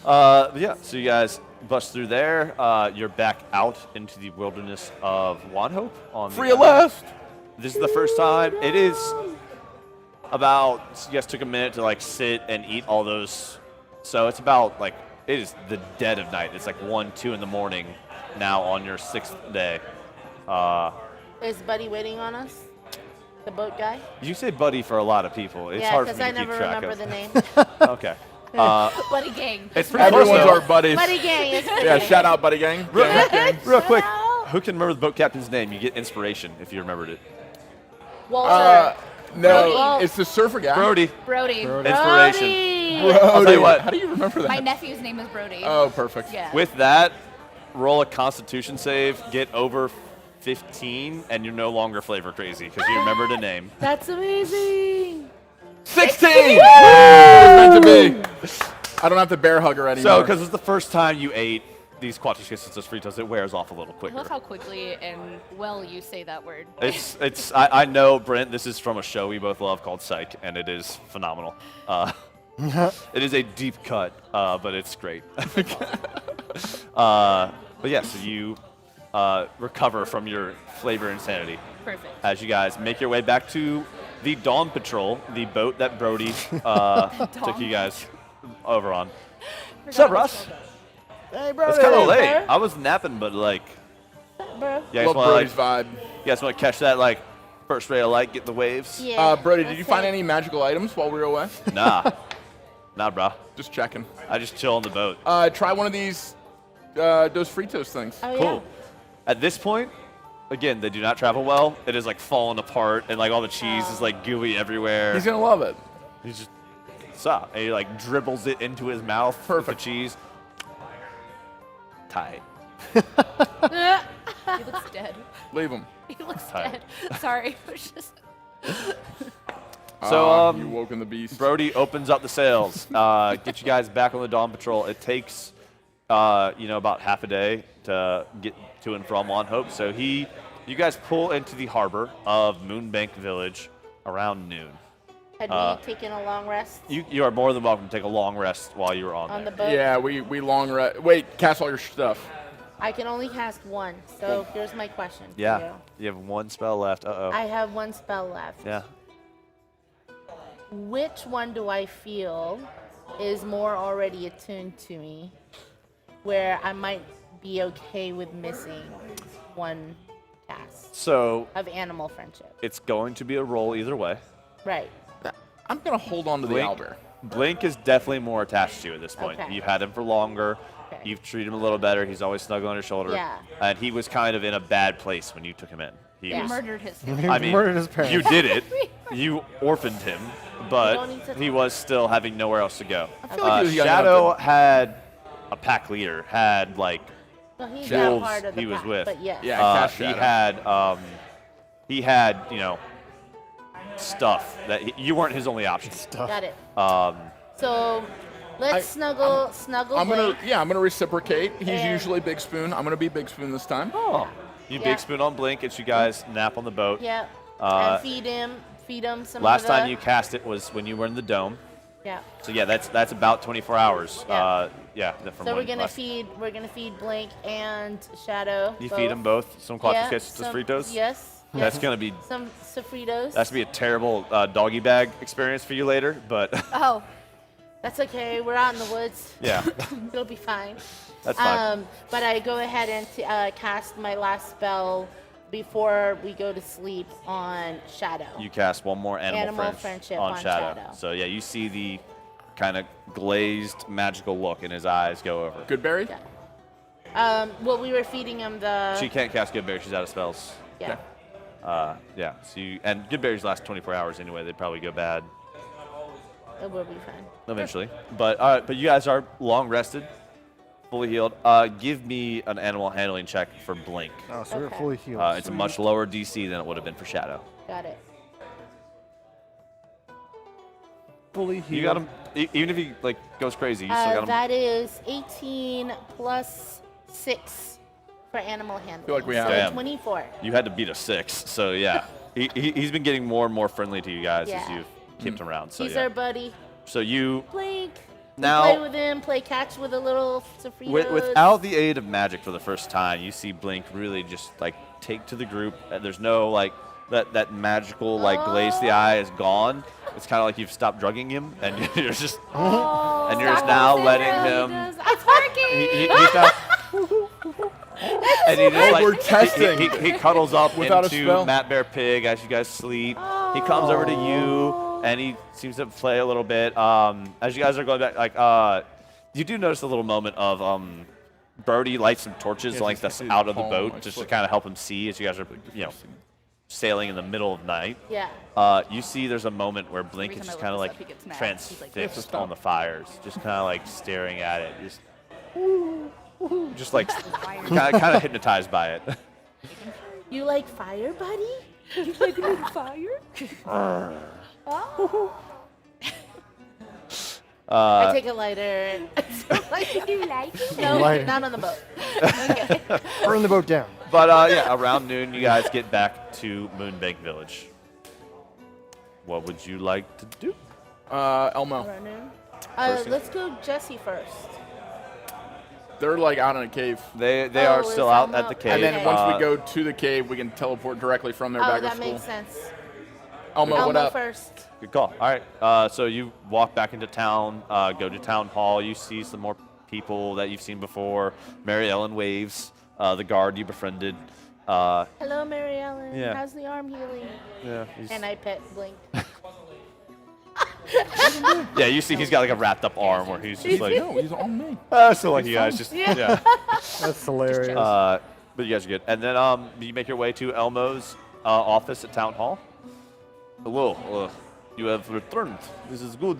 But yeah, so you guys bust through there. You're back out into the wilderness of Wanhope on the Free at last. This is the first time. It is about, you guys took a minute to like sit and eat all those. So it's about like, it is the dead of night. It's like 1, 2 in the morning now on your 6th day. Is Buddy waiting on us? The boat guy? You say buddy for a lot of people. It's yeah, hard for because me to I keep never track remember of. the name. Okay. Buddy gang. It's pretty close, Everyone's though. our buddies. Buddy gang. It's Buddy Yeah, gang. shout out, buddy gang. Gang. Real quick, who can remember the boat captain's name? You get inspiration if you remembered it. Walter. No, Brody. it's the surfer guy. Brody. Brody. Inspiration. Brody. I'll tell you what. How do you remember that? My nephew's name is Brody. Oh, perfect. Yeah. With that, roll a Constitution save, get over 15, and you're no longer flavor crazy because you remembered a name. That's amazing. 16! Meant to be. I don't have to bear hugger anymore. So, because it's the first time you ate these Quattrochistas Fritos, it wears off a little I quicker. love how quickly and well you say that word. I know, Brent, this is from a show we both love called Psych, and it is phenomenal. It is a deep cut, but it's great. But yeah, so you recover from your flavor insanity Perfect. as you guys make your way back to the Dawn Patrol, the boat that Brody took you guys over on. What's up, Russ? Hey, bro. It's kind of late. I was napping, but like, Bro. you guys Love want to Brody's like, vibe. you guys want to catch that like first ray of light, get the waves? Yeah. Brody, did you find Okay. any magical items while we were away? Nah, bro. Just checking. I just chill on the boat. Try one of these Dos Fritos things. Oh, Cool. At this point, again, they do not travel well. It is like falling apart, and like all the cheese is like gooey everywhere. He's gonna love it. He's just stop, and he like dribbles it into his mouth. Perfect. With the cheese. Tight. He looks dead. Leave him. He looks Tight. dead. Sorry. It was just. So You woken the beast. Brody opens up the sails. Get you guys back on the Dawn Patrol. It takes about half a day to get to and from Wanhope. So you guys pull into the harbor of Moonbank Village around noon. Had we taken a long rest You are more than welcome to take a long rest while you were on on the there. boat? Yeah, we long wait, cast all your stuff. I can only cast one, so here's my question for Yeah. you. You have one spell left. Uh-oh. I have one spell left. Yeah. Which one do I feel is more already attuned to me, where I might be okay with missing one cast So of animal friendship? it's going to be a roll either way. Right. I'm gonna hold on to the Blink, owlbear. Blink is definitely more attached to you at this point. Okay. You've had him for longer. Okay. You've treated him a little better. He's always snuggling on your shoulder. Yeah. And he was kind of in a bad place when you took him in. He Yeah. was, Murdered his. I mean, Murdered his parents. you did it. You orphaned him, don't but need to he talk. was still having nowhere else to go. I feel like he was young enough Shadow had a pack leader, had like Well, he's wolves not part of the he was pack, with. but yes. Yeah. Cast he Shadow. had stuff that you weren't his only option. Got it. Um, So let's snuggle I'm gonna Blake. reciprocate. He's And- usually Big Spoon. I'm gonna be Big Spoon this time. Oh. You Yeah. big spoon on Blink, get you guys nap on the boat. Yeah. Uh, And feed him some Last of the, time you cast it was when you were in the dome. Yeah. So yeah, that's about 24 hours. Yeah. From So when we're gonna last- feed Blake and Shadow. You feed them both some Yeah, Quattrochistas some- Fritos. Yes. That's yes. gonna be Some sofritos. that's gonna be a terrible doggy bag experience for you later, but Oh. That's okay. We're out in the woods. yeah, It'll be fine. that's fine. But I go ahead and cast my last spell before we go to sleep on Shadow. You cast one more animal Animal friendship friendship on on Shadow. Shadow. So yeah, you see the kind of glazed magical look in his eyes go over. Goodberry. Yeah. Well, we were feeding him the. She can't cast Good Berry, she's out of spells. Yeah. Yeah. So and Good Berries last 24 hours anyway. They'd probably go bad It will be fine. eventually. But but you guys are long rested, fully healed. Give me an animal handling check for Blink. Oh, so we're Okay. fully healed. It's a much lower DC than it would have been for Shadow. Got it. fully healed. You got him. Even if he like goes crazy, you still got him. That is 18 plus 6 for animal handling. feel like we have. So Damn. 24. You had to beat a 6, so yeah. He's been getting more and more friendly to you guys as Yeah. you've kept him around. So He's yeah. our buddy. So you Blink. Now- we play with him, play catch with a little Sofritos. without the aid of magic for the first time, you see Blink really just like take to the group. And there's no like that magical like glaze to the eye is gone. It's kind of like you've stopped drugging him, and you're just and you're just now letting him. It's working. He's now, and he just like we're testing. He cuddles up Without a into spell. Matt Bear Pig as you guys sleep. He comes over to you and he seems to play a little bit. As you guys are going back, like you do notice a little moment of Birdie lights some torches like just that's see out the of the palm, boat like, just to flip. kind of help him see as you guys are sailing in the middle of night. Yeah. You see there's a moment where Blink Every is time just I kind of look like this up, he gets mad. He's like, transfixed on the fires, just kind of like staring at it, just like kind of hypnotized by it. You like fire, buddy? You like a little fire? I take a lighter and you like it? No, Lighter. not on the boat. Okay. Burn the boat down. But yeah, around noon, you guys get back to Moonbank Village. What would you like to do? Elmo. Let's go Jesse first. They're like out in a cave. They Oh, are it's still out on at the the- cave. And then Okay. once we go to the cave, we can teleport directly from there Oh, back to that school. makes sense. Elmo, what Elmo up? first. Good call. All right. So you walk back into town, go to town hall. You see some more people that you've seen before. Mary Ellen waves, the guard you befriended. Hello, Mary Ellen. Yeah. How's the arm healing? Yeah. And I pet Blink. Yeah, you see he's got like a wrapped up arm where he's just like, No, he's on me. still like you guys just yeah. That's hilarious. But you guys are good. And then you make your way to Elmo's office at town hall. Hello, you have returned. This is good.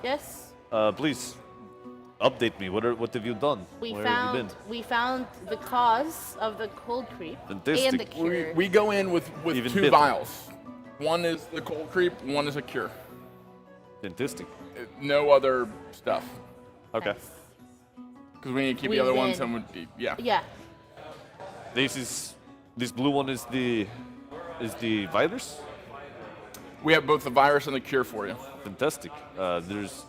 Yes. Please update me. What have you done? Where have you been? We found the cause of the cold creep Fantastic. and the cure. We go in with Even two better. vials. One is the cold creep, one is a cure. Fantastic. No other stuff. Okay. Because we need to keep We the other ones win. and would be, yeah. Yeah. This blue one is the virus. We have both the virus and the cure for you. Fantastic. There's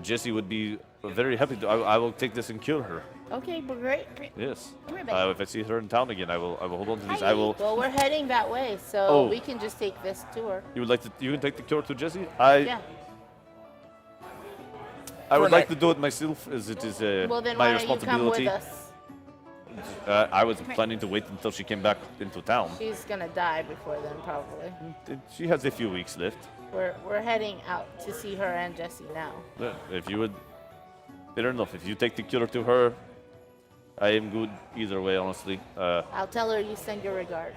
Jessie would be very happy to. I will take this and cure her. Okay, but great. Yes. Come here, babe. If I see her in town again, I will hold on to these. I will. Well, we're heading that way, so Oh. we can just take this tour. You would like to? You can take the cure to Jessie. Yeah. I would For like now- to do it myself, as it is Well, then my why don't you come with responsibility. us? I was planning to wait until she came back into town. She's gonna die before then, probably. She has a few weeks left. We're heading out to see her and Jesse now. If you would, fair enough. If you take the cure to her, I am good either way, honestly. I'll tell her you send your regards.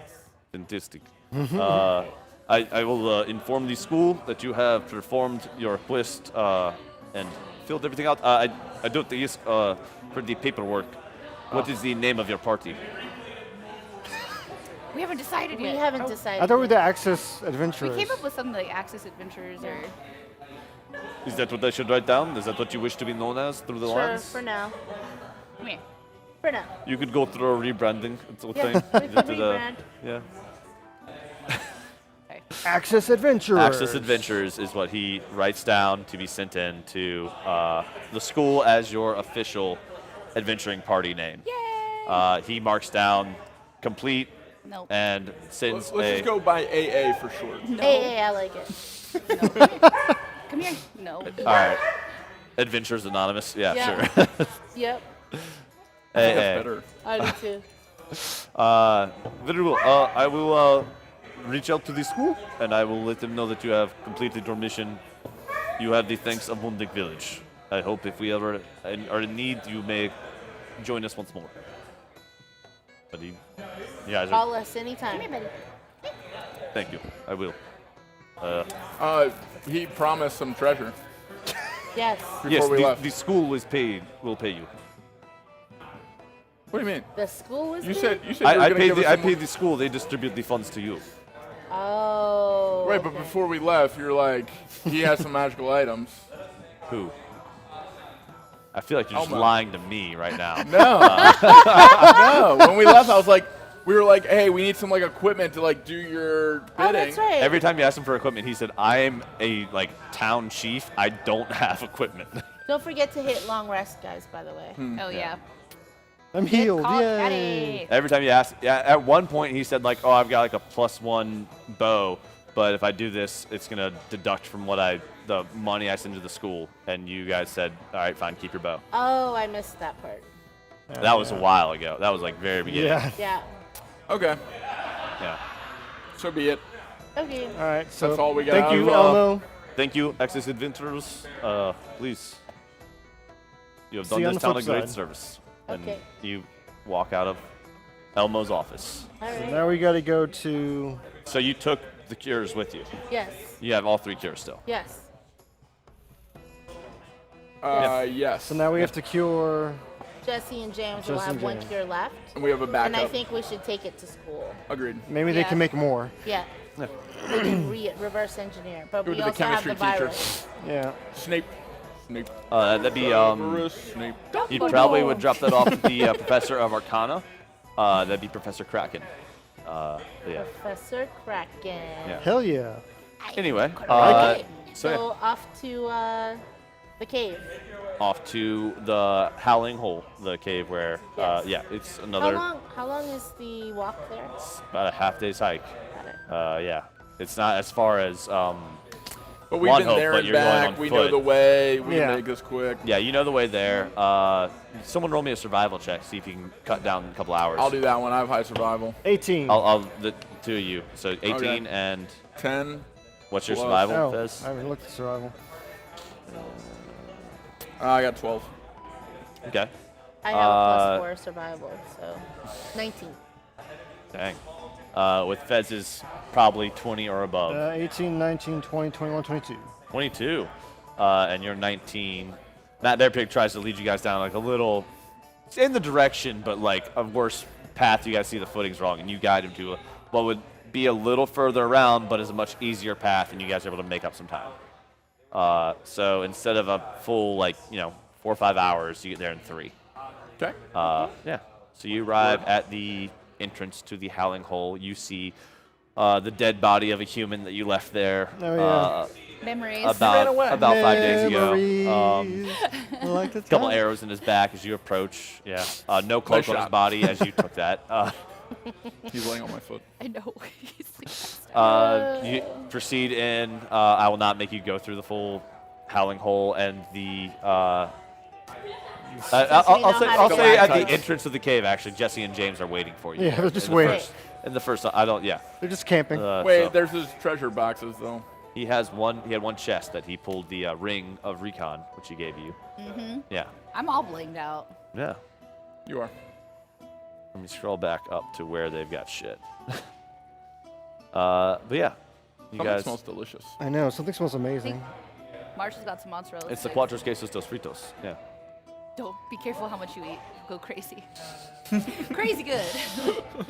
Fantastic. I will inform the school that you have performed your quest and filled everything out. I do have to ask for the paperwork. What is the name of your party? We haven't decided We yet. haven't decided. I thought we were yet. the Access We Adventurers. came up with something like Access Adventures or. Is that what I should write down? Is that what you wish to be known as through the Sure, lines? for now. Come here. For now. You could go through a rebranding thing. Yeah, we can to rebrand. Yeah. Access Adventurers. Access Adventures is what he writes down to be sent in to the school as your official adventuring party name. Yay! He marks down complete Nope. and sends Let's a. just go by AA for short. Hey, I like it. Come here. No. All right. Adventures Anonymous. Yeah, Yeah. sure. Yep, Hey, That's hey. better. I do too. Very well. I will reach out to the school and I will let them know that you have completed your mission. You have the thanks of Mundik Village. I hope if we ever are in need, you may join us once more. But you guys are. Call us anytime. Thank you. I will. He promised some treasure. Yes. Before Yes, we left. the school will pay you. What do you mean? The school was You there? said you were I gonna pay give us I some pay more- the school. They distribute the funds to you. Oh. Right, but okay. before we left, you're like, he has some magical items. Who? I feel like you're just Elmo. lying to me right now. No. No. When we left, I was like, we were like, hey, we need some like equipment to like do your bidding. Oh, that's right. Every time you asked him for equipment, he said, "I am a like town chief. I don't have equipment." Don't forget to hit long rest, guys, by the way. Oh yeah. I'm healed. Call Yay. Daddy. Every time you ask, yeah. At one point, he said like, "Oh, I've got like a +1 bow, but if I do this, it's gonna deduct from the money I send to the school." And you guys said, "All right, fine, keep your bow." Oh, I missed that part. That was a while ago. That was like very beginning. Yeah. Yeah. Okay. Yeah. So be it. Okay. All right. So That's all we got thank out you, of, Elmo. Thank you, Access Adventurers. Please. You have See done you on this the town a flip great side. service. Okay. And you walk out of Elmo's office. All right. Now we got to go to. So you took the cures with you. Yes. You have all 3 cures still. Yes. Yes. So now we have to cure. Jesse and James will Jesse have and one James. cure left. And we have a backup. And I think we should take it to school. Agreed. Maybe they Yeah. can make more. Yeah. Yeah. We can reverse engineer. But Go we to the also have chemistry the teacher. virus. Yeah. Snape. Snape. That'd be Severus Snape. you probably would drop that off at the professor of Arcana. That'd be Professor Kraken. Yeah. Professor Kraken. Yeah. Hell yeah. Anyway, Okay. so yeah, So off to the cave. off to the Howling Hole, the cave where Yes. yeah, it's another How long is the walk there? about a half-day's hike. Got it. Yeah, it's not as far as But we've One been hope, there but and you're going back. on We know foot. the way. We Yeah. can make this quick. yeah, you know the way there. Someone roll me a survival check, see if you can cut down a couple hours. I'll do that one. I have high survival. 18. I'll the 2 of you. So 18 Okay. and 10. what's your Plus- survival, Oh, Fez? I haven't looked at survival. I got 12. Okay. I have a +4 survival, so 19. Dang. With Fez's probably 20 or above. 18, 19, 20, 21, 22. 22. And you're 19. Matt Bearpig tries to lead you guys down like a little, it's in the direction, but like a worse path. You guys see the footing's wrong, and you guide him to what would be a little further around, but is a much easier path, and you guys are able to make up some time. So instead of a full 4 or 5 hours, you get there in 3. Okay. Yeah. So you arrive at the entrance to the Howling Hole. You see the dead body of a human that you left there Oh, yeah. Memories. about 5 days ago. Memories, like the Couple time. arrows in his back as you approach. Yeah. No cloak on his shot. body as you took that. He's laying on my foot. I know. He's like, You proceed in. I will not make you go through the full Howling Hole and the. I'll say at the entrance of the cave. Actually, Jesse and James are waiting for you. Yeah, they're just In the waiting. first- In the first, I don't. Yeah. They're just camping. Wait, So there's his treasure boxes though. he has one. He had one chest that he pulled the ring of recon, which he gave you. Yeah. I'm all blinged out. Yeah. You are. Let me scroll back up to where they've got shit. But yeah, you Something guys. smells delicious. I know. Something smells amazing. Marshall's got some mozzarella It's the sticks. Cuatro Quesos dos Fritos. Yeah. Don't be careful how much you eat. Go crazy. Crazy good.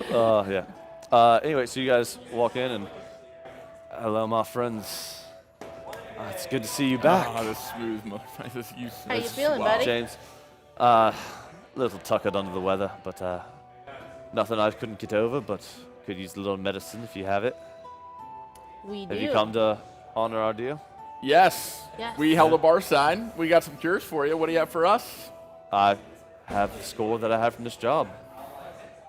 Yeah. Anyway, so you guys walk in and hello, my friends. It's good to see you back, Ah, this smooth motherfucker. This you. How you this- feeling, wow. buddy? James. Little tuckered under the weather, but nothing I couldn't get over. But could use a little medicine if you have it. We do. Have you come to honor our deal? Yes. Yes. We held a bar sign. We got some cures for you. What do you have for us? I have the score that I had from this job.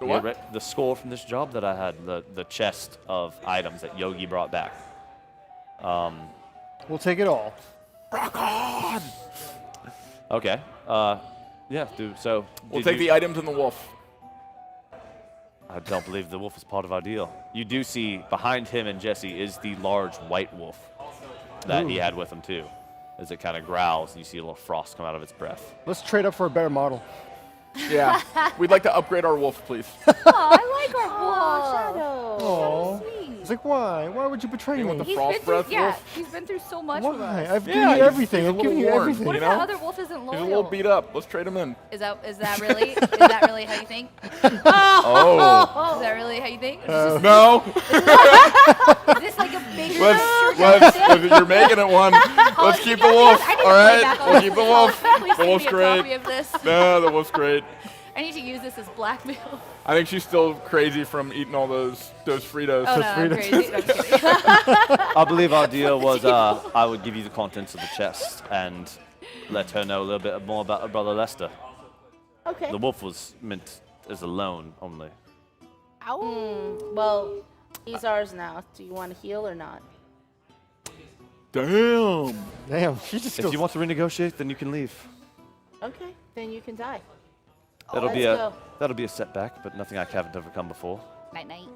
The You what? re- the score from this job that I had, the chest of items that Yogi brought back. We'll take it all. Okay. Yeah, dude. So We'll did take you- the items and the wolf. I don't believe the wolf is part of our deal. You do see behind him and Jesse is the large white wolf that he had with him too. As it kind of growls, and you see a little frost come out of its breath. Let's trade up for a better model. Yeah. We'd like to upgrade our wolf, please. Oh, I like our wolf. Shadow. Oh. Sweet. It's like, why? Why would you betray You want me? the frost breath wolf? He's been through so much with Why? us. I've Yeah, given you he's- everything. he's a I've little given you worn. everything. What You if that know? other wolf isn't loyal? He's a little beat up. Let's trade him in. Is that really how you think? Oh. Is that really how you think? No. Is this like a bigger Let's, you're making it one. Let's keep the wolf. I need to All play right. back all We'll this keep the as wolf. well. Please The give wolf's me a great. copy of this. No, the wolf's great. I need to use this as blackmail. I think she's still crazy from eating all those Fritos. Oh no, I'm Fritos. crazy. I'm kidding. I believe our deal was I would give you the contents of the chest and let her know a little bit more about her brother Lester. Okay. The wolf was meant as a loan only. Well, he's ours now. Do you want to heal or not? Damn. Damn, she just If goes. you want to renegotiate, then you can leave. Okay, then you can die. That'll let's be go. that'll be a setback, but nothing I haven't overcome before. Night night.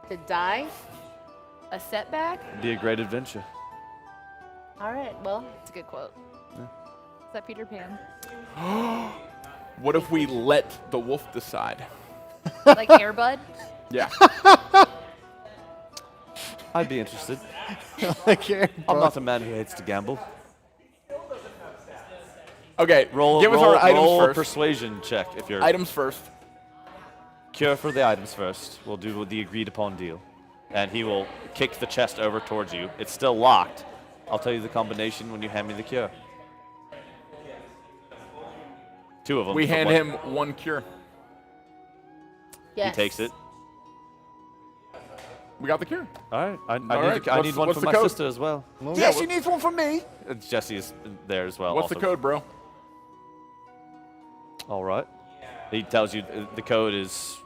To die? A setback? It'd be a great adventure. All right, well, It's a good quote. Is that Peter Pan? What if we let the wolf decide? Like Airbud? Yeah. I'd be interested. Okay, I'm not a man who hates to gamble. Okay. Roll, give us roll, our items roll a first. persuasion check if you're Items first. cure for the items first. We'll do the agreed upon deal, and he will kick the chest over towards you. It's still locked. I'll tell you the combination when you hand me the cure. Two of them. We but hand one- him one cure. He yes. takes it. We got the cure. All right. I All need, right, I what's- need one what's for the my code? sister as well. Yeah, she needs one from me. Jesse is there as well. What's the also. code, bro? All right. He tells you the code is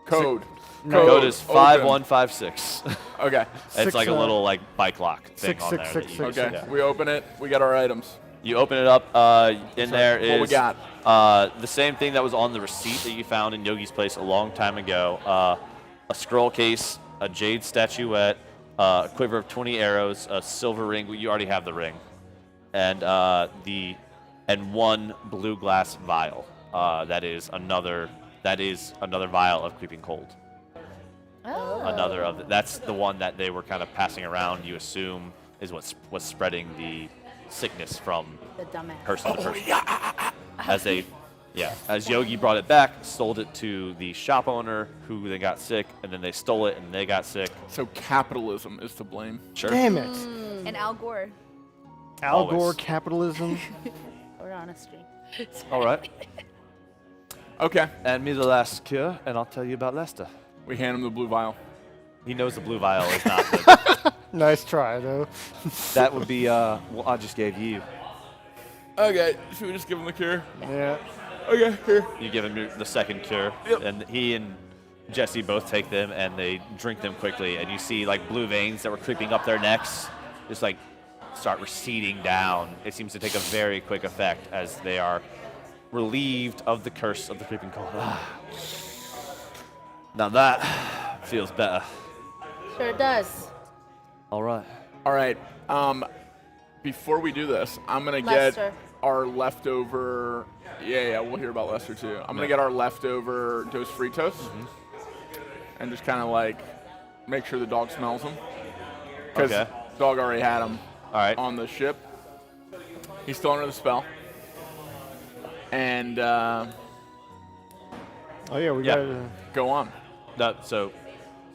Code. code is Open. 5156. Okay. It's like a 6, little like bike lock thing on there. 666. that you- Okay. yeah. We open it. We got our items. You open it up. In there is What we got? the same thing that was on the receipt that you found in Yogi's place a long time ago. A scroll case, a jade statuette, a quiver of 20 arrows, a silver ring. Well, you already have the ring, and one blue glass vial. That is another vial of creeping cold. Oh. That's the one that they were kind of passing around. You assume is what's spreading the sickness from The dumbass. person to person. As Yogi brought it back, sold it to the shop owner, who then got sick, and then they stole it and they got sick. So capitalism is to blame. Sure. Damn it. And Al Gore. Al Always. Gore capitalism. We're on a stream. All right. Okay. Hand me the last cure, and I'll tell you about Lester. We hand him the blue vial. He knows the blue vial is not the, Nice try, though. that would be what I just gave you. Okay. Should we just give him the cure? Yeah. Okay. Here. You give him the second cure, Yep. and he and Jesse both take them, and they drink them quickly, and you see like blue veins that were creeping up their necks just like start receding down. It seems to take a very quick effect as they are relieved of the curse of the creeping cold. Now that feels better. Sure does. All right. All right. Before we do this, I'm gonna Lester. get our leftover. Yeah. We'll hear about Lester too. I'm gonna get our leftover Dos Fritos, and just kind of like make sure the dog smells them. Because Okay. dog already had them All right. on the ship. He's still under the spell. And Oh, yeah, we Yeah. got go on. No, so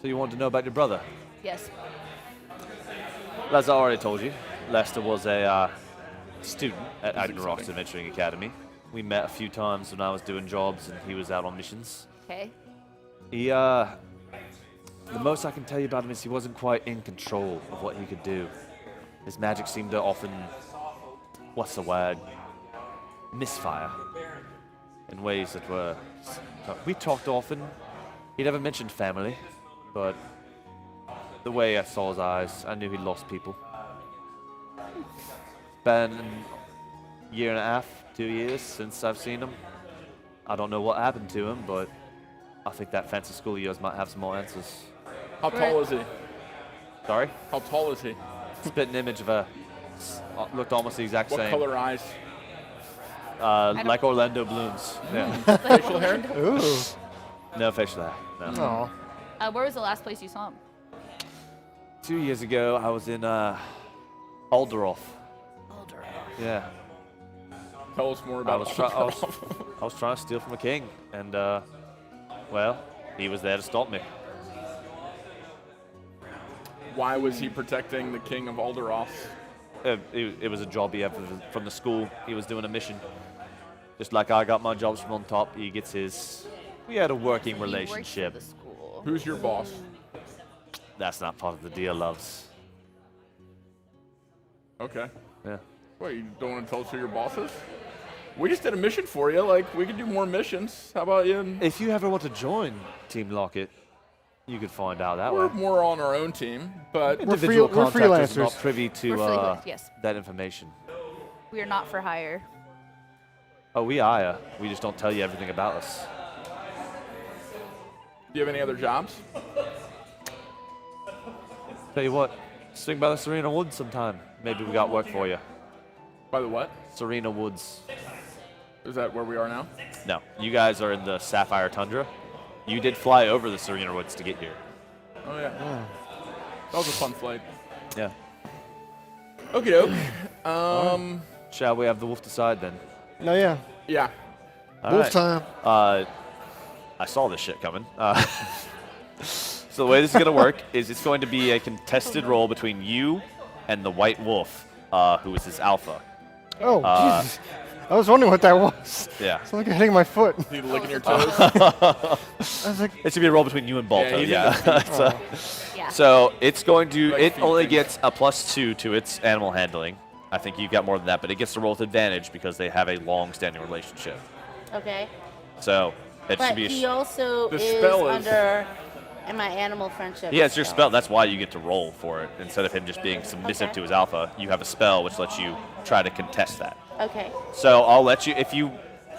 you wanted to know about your brother? Yes. As I already told you, Lester was a student at That's Agnerox exciting. Adventuring Academy. We met a few times when I was doing jobs and he was out on missions. Okay. He, the most I can tell you about him is he wasn't quite in control of what he could do. His magic seemed to often, what's the word, misfire in ways that were. We talked often. He never mentioned family, but the way I saw his eyes, I knew he'd lost people. Been a year and a half, 2 years since I've seen him. I don't know what happened to him, but I think that fancy school of yours might have some more answers. How tall is he? Sorry? How tall is he? Spit an image of looked almost the exact What same. color eyes? Like Orlando Bloom's. Yeah. Facial hair? Ooh. No facial hair. No. Oh. Where was the last place you saw him? 2 years ago, I was in Alderhof. Yeah. Tell us more I about was, Alderhof. I was trying to steal from a king, and well, he was there to stop me. Why was he protecting the king of Alderhof? It was a job he had from the school. He was doing a mission. Just like I got my jobs from on top, he gets his. We had a working He works for relationship. the school. Who's your boss? That's not part of the deal, loves. Okay. Yeah. What, you don't want to tell us who your boss is? We just did a mission for you. Like, we could do more missions. How about you? If you ever want to join Team Lockett, you could find out that We're way. more on our own team, but Individual we're contractors are not freelancers. privy to We're freelance, yes. that information. We are not for hire. Oh, we hire. We just don't tell you everything about us. do you have any other jobs? Tell you what, swing by the Serena Woods sometime. Maybe we got work for you. By the what? Serena Woods. Is that where we are now? No, you guys are in the Sapphire Tundra. You did fly over the Serena Woods to get here. Oh, yeah. That was a fun flight. Yeah. Okie doke. Shall we have the wolf decide then? No, yeah. Yeah. All Wolf right. time. I saw this shit coming. So the way this is going to work is it's going to be a contested roll between you and the white wolf, who is his alpha. Oh, Jesus. I was wondering what that was. Yeah. It's like hitting my foot. You licking your toes? I was like, It's going to be a roll between you and Balto, he's yeah. So, Yeah. so it's going to, Like it feet only things. gets a +2 to its animal handling. I think you got more than that, but it gets to roll with advantage because they have a long-standing relationship. Okay. So it should But be he also The is spell is- under my animal friendship. Yeah, it's your spell. That's why you get to roll for it. Instead of him just being submissive Okay. to his alpha, you have a spell which lets you try to contest that. Okay. So I'll let you,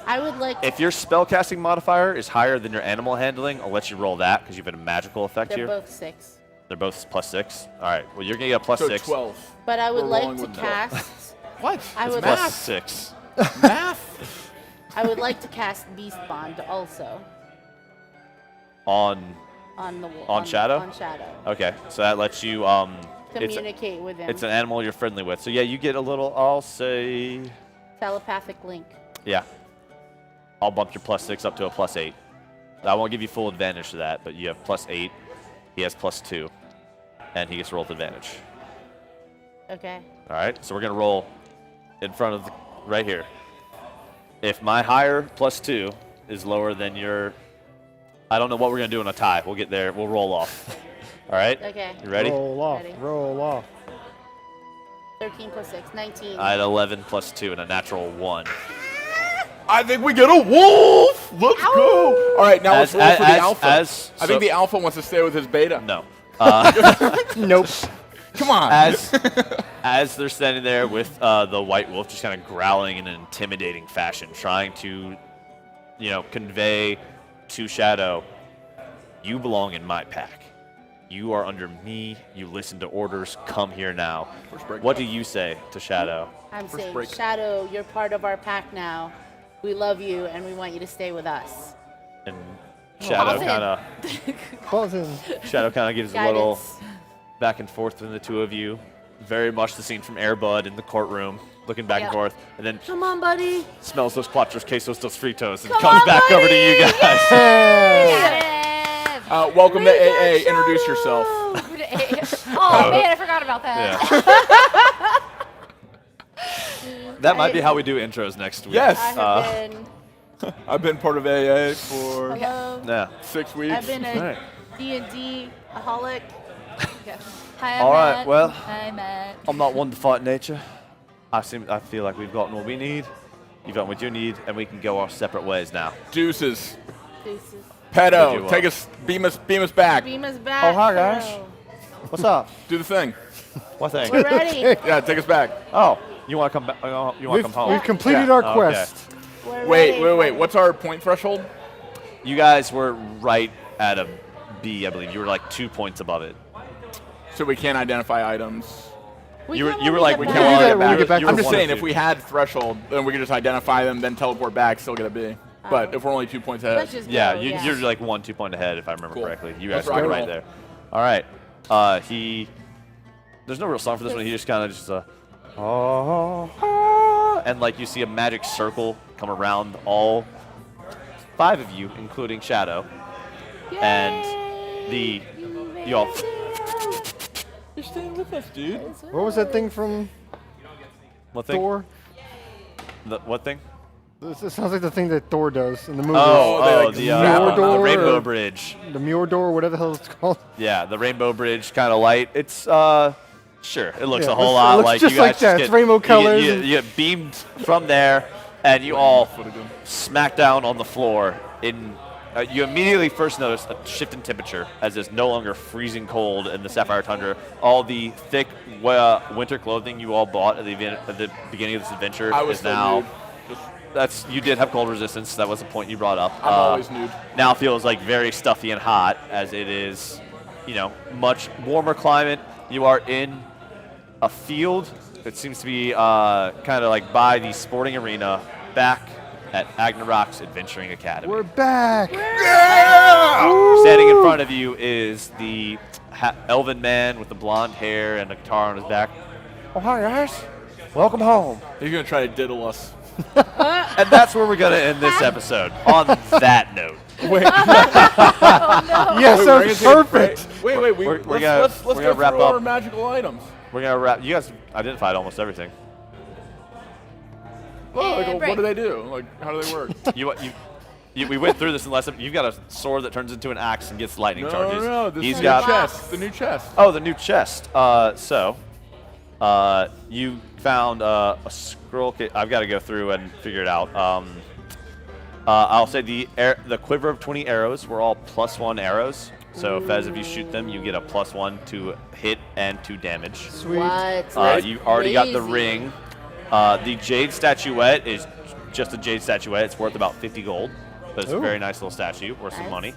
I would like. if your spellcasting modifier is higher than your animal handling, I'll let you roll that because you've had a magical effect They're here. both 6. They're both +6. All right. Well, you're gonna get a +6. So 12. But I would We're like rolling to with that. cast. What? I would +6. Math? I would like to cast Beast Bond also On. on the wolf. On Shadow? On Shadow. Okay. So that lets you. It's Communicate with him. it's an animal you're friendly with. So yeah, you get a little. I'll say. telepathic link. Yeah. I'll bump your +6 up to a +8. I won't give you full advantage to that, but you have +8. He has +2. And he gets to roll with advantage. Okay. All right, so we're going to roll in front of right here. If my higher +2 is lower than your, I don't know what we're going to do in a tie. We'll get there. We'll roll off. All right? Okay. You ready? roll off, Ready. roll off. 13 plus 6, 19. I had 11 +2 and a natural 1. I think we get a wolf. Let's go. All right, now let's roll for the alpha. I so- think the alpha wants to stay with his beta. No. Nope. Come on. As they're standing there with the white wolf just kind of growling in an intimidating fashion, trying to, convey to Shadow, you belong in my pack. You are under me. You listen to orders. Come here now. First break. What do you say to Shadow? I'm First saying, break. Shadow, you're part of our pack now. We love you, and we want you to stay with us. And Shadow Pause kind of Buzzing. gives a little Guidance. back and forth between the two of you. Very much the scene from Air Bud in the courtroom, looking back and Yeah. forth, and then Come on, buddy. smells those cuatros, quesos, dos fritos, and Come comes on, back over to you buddy. guys. Yes. Welcome to We got AA. Introduce yourself. Oh man, I forgot about that. Yeah. That might be how we do intros next week. Yes. I have been. I've been part of AA for Hello. Yeah. 6 weeks. I've been All right. a D&D aholic. Hi, All right, Matt. well. Hi, Matt. I'm not one to fight nature. I feel like we've gotten what we need. You've gotten what you need, and we can go our separate ways now. Deuces. Deuces. Would you, Pedo, take us, beam us back. Beam us back. Oh, hi, guys. Hello. What's up? Do the thing. What thing? We're ready. Yeah, take us back. Oh, you want to come back? You want to come home? We've completed Yeah. our Okay. quest. We're Wait. ready. What's our point threshold? You guys were right at a B, I believe. You were like 2 points above it. So we can't identify items. You were can you were only like get can only back. get back. you were I'm just one of saying, two. if we had threshold, then we could just identify them, then teleport back, still get a B. But if we're only 2 points ahead, Let's just Yeah, go, you're like 1-2 point ahead if I remember Cool. correctly. You Let's guys are rock right and there. All right. There's no real song for this one. He just kind of just and like you see a magic circle come around all 5 of you, including Shadow, and you all. you're staying with us, dude. What was that thing from What thing? Thor? What thing? This sounds like the thing that Thor does in the movie. they, like, The Mjolnir Rainbow or- Bridge. The Mjolnir, whatever the hell it's called. Yeah, the Rainbow Bridge kind of light. It's sure, it looks Yeah, a whole it lot looks like just you guys like that. get, It's rainbow you get- colors You, and- you get beamed from there, and you all smack down on the floor. You immediately first notice a shift in temperature as it's no longer freezing cold in the Sapphire Tundra. All the thick winter clothing you all bought at the beginning of this adventure I was is still now. nude. You did have cold resistance. That was a point you brought up. I'm always nude. Now feels like very stuffy and hot as it is, much warmer climate. You are in a field. It seems to be kind of like by the sporting arena back at Agnarok's Adventuring Academy. We're back. Standing in front of you is the elven man with the blonde hair and a guitar on his back. Oh, hi, guys. Welcome home. You're gonna try to diddle us. And that's where we're going to end this episode, on that note. Wait, Yes, we're that gonna was take a perfect. break. Wait, We're let's gonna- let's we're go gonna wrap through our up. magical items. We're going to wrap. You guys identified almost everything. Well, like, And what do break. they do? Like, how do they work? We went through this in less. You've got a sword that turns into an axe and gets lightning charges. No, this He's is got the chest. The new chest. Oh, the new chest. You found a scroll. I've got to go through and figure it out. I'll say the quiver of 20 arrows were all +1 arrows. So Fez, if you shoot them, you get a +1 to hit and to damage. Sweet. What? You already got the Crazy. ring. The jade statuette is just a jade statuette. It's worth about 50 gold, but it's a Ooh. very nice little statue, worth some Nice. money.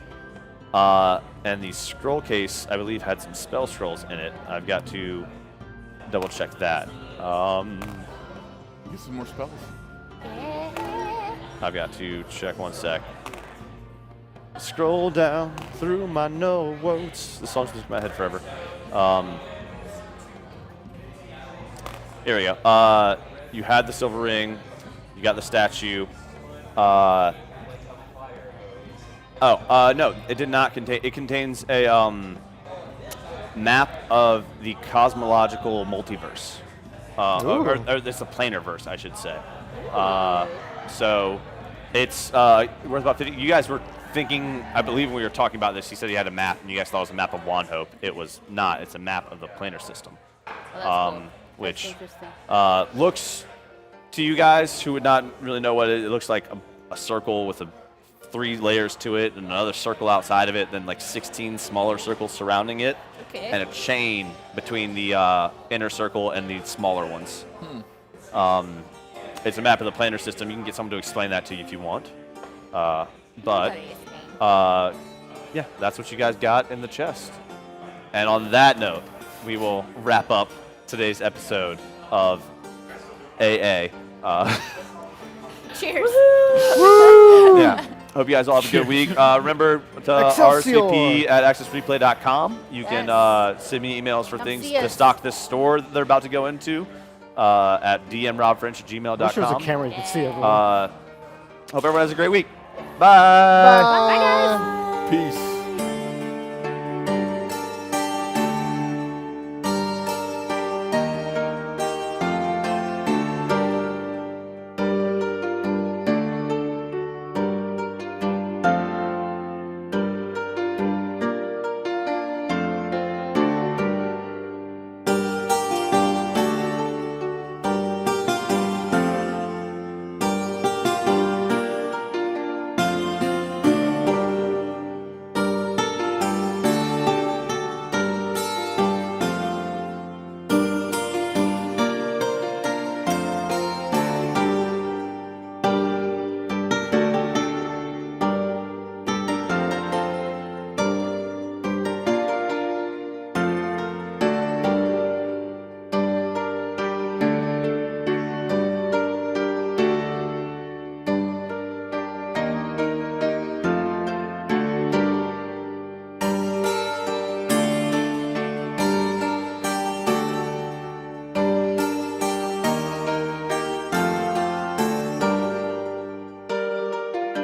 And the scroll case, I believe, had some spell scrolls in it. I've got to double check that. Get some more spells. I've got to check one sec. Scroll down through my notes. The song's been in my head forever. Here we go. You had the silver ring. You got the statue. No, it did not contain. It contains a map of the cosmological multiverse. Or it's a planar verse, I should say. So it's worth about 50. You guys were thinking, I believe when we were talking about this, he said he had a map, and you guys thought it was a map of Wanhope. It was not. It's a map of the planar system. Well, that's cool. Which That's interesting. looks, to you guys who would not really know what it looks like a circle with 3 layers to it, and another circle outside of it, then like 16 smaller circles surrounding it, Okay. and a chain between the inner circle and the smaller ones. It's a map of the planar system. You can get someone to explain that to you if you want. But yeah, that's what you guys got in the chest. And on that note, we will wrap up today's episode of AA. Cheers. Yeah. Hope you guys all have a good week. Remember to Excelsior. RSVP at accessreplay.com. You can send me emails for Come things see to us. stock this store that they're about to go into at dmrobfrench@gmail.com. I wish there was a camera you could see everyone. Hope everyone has a great week. Bye. Bye. Peace.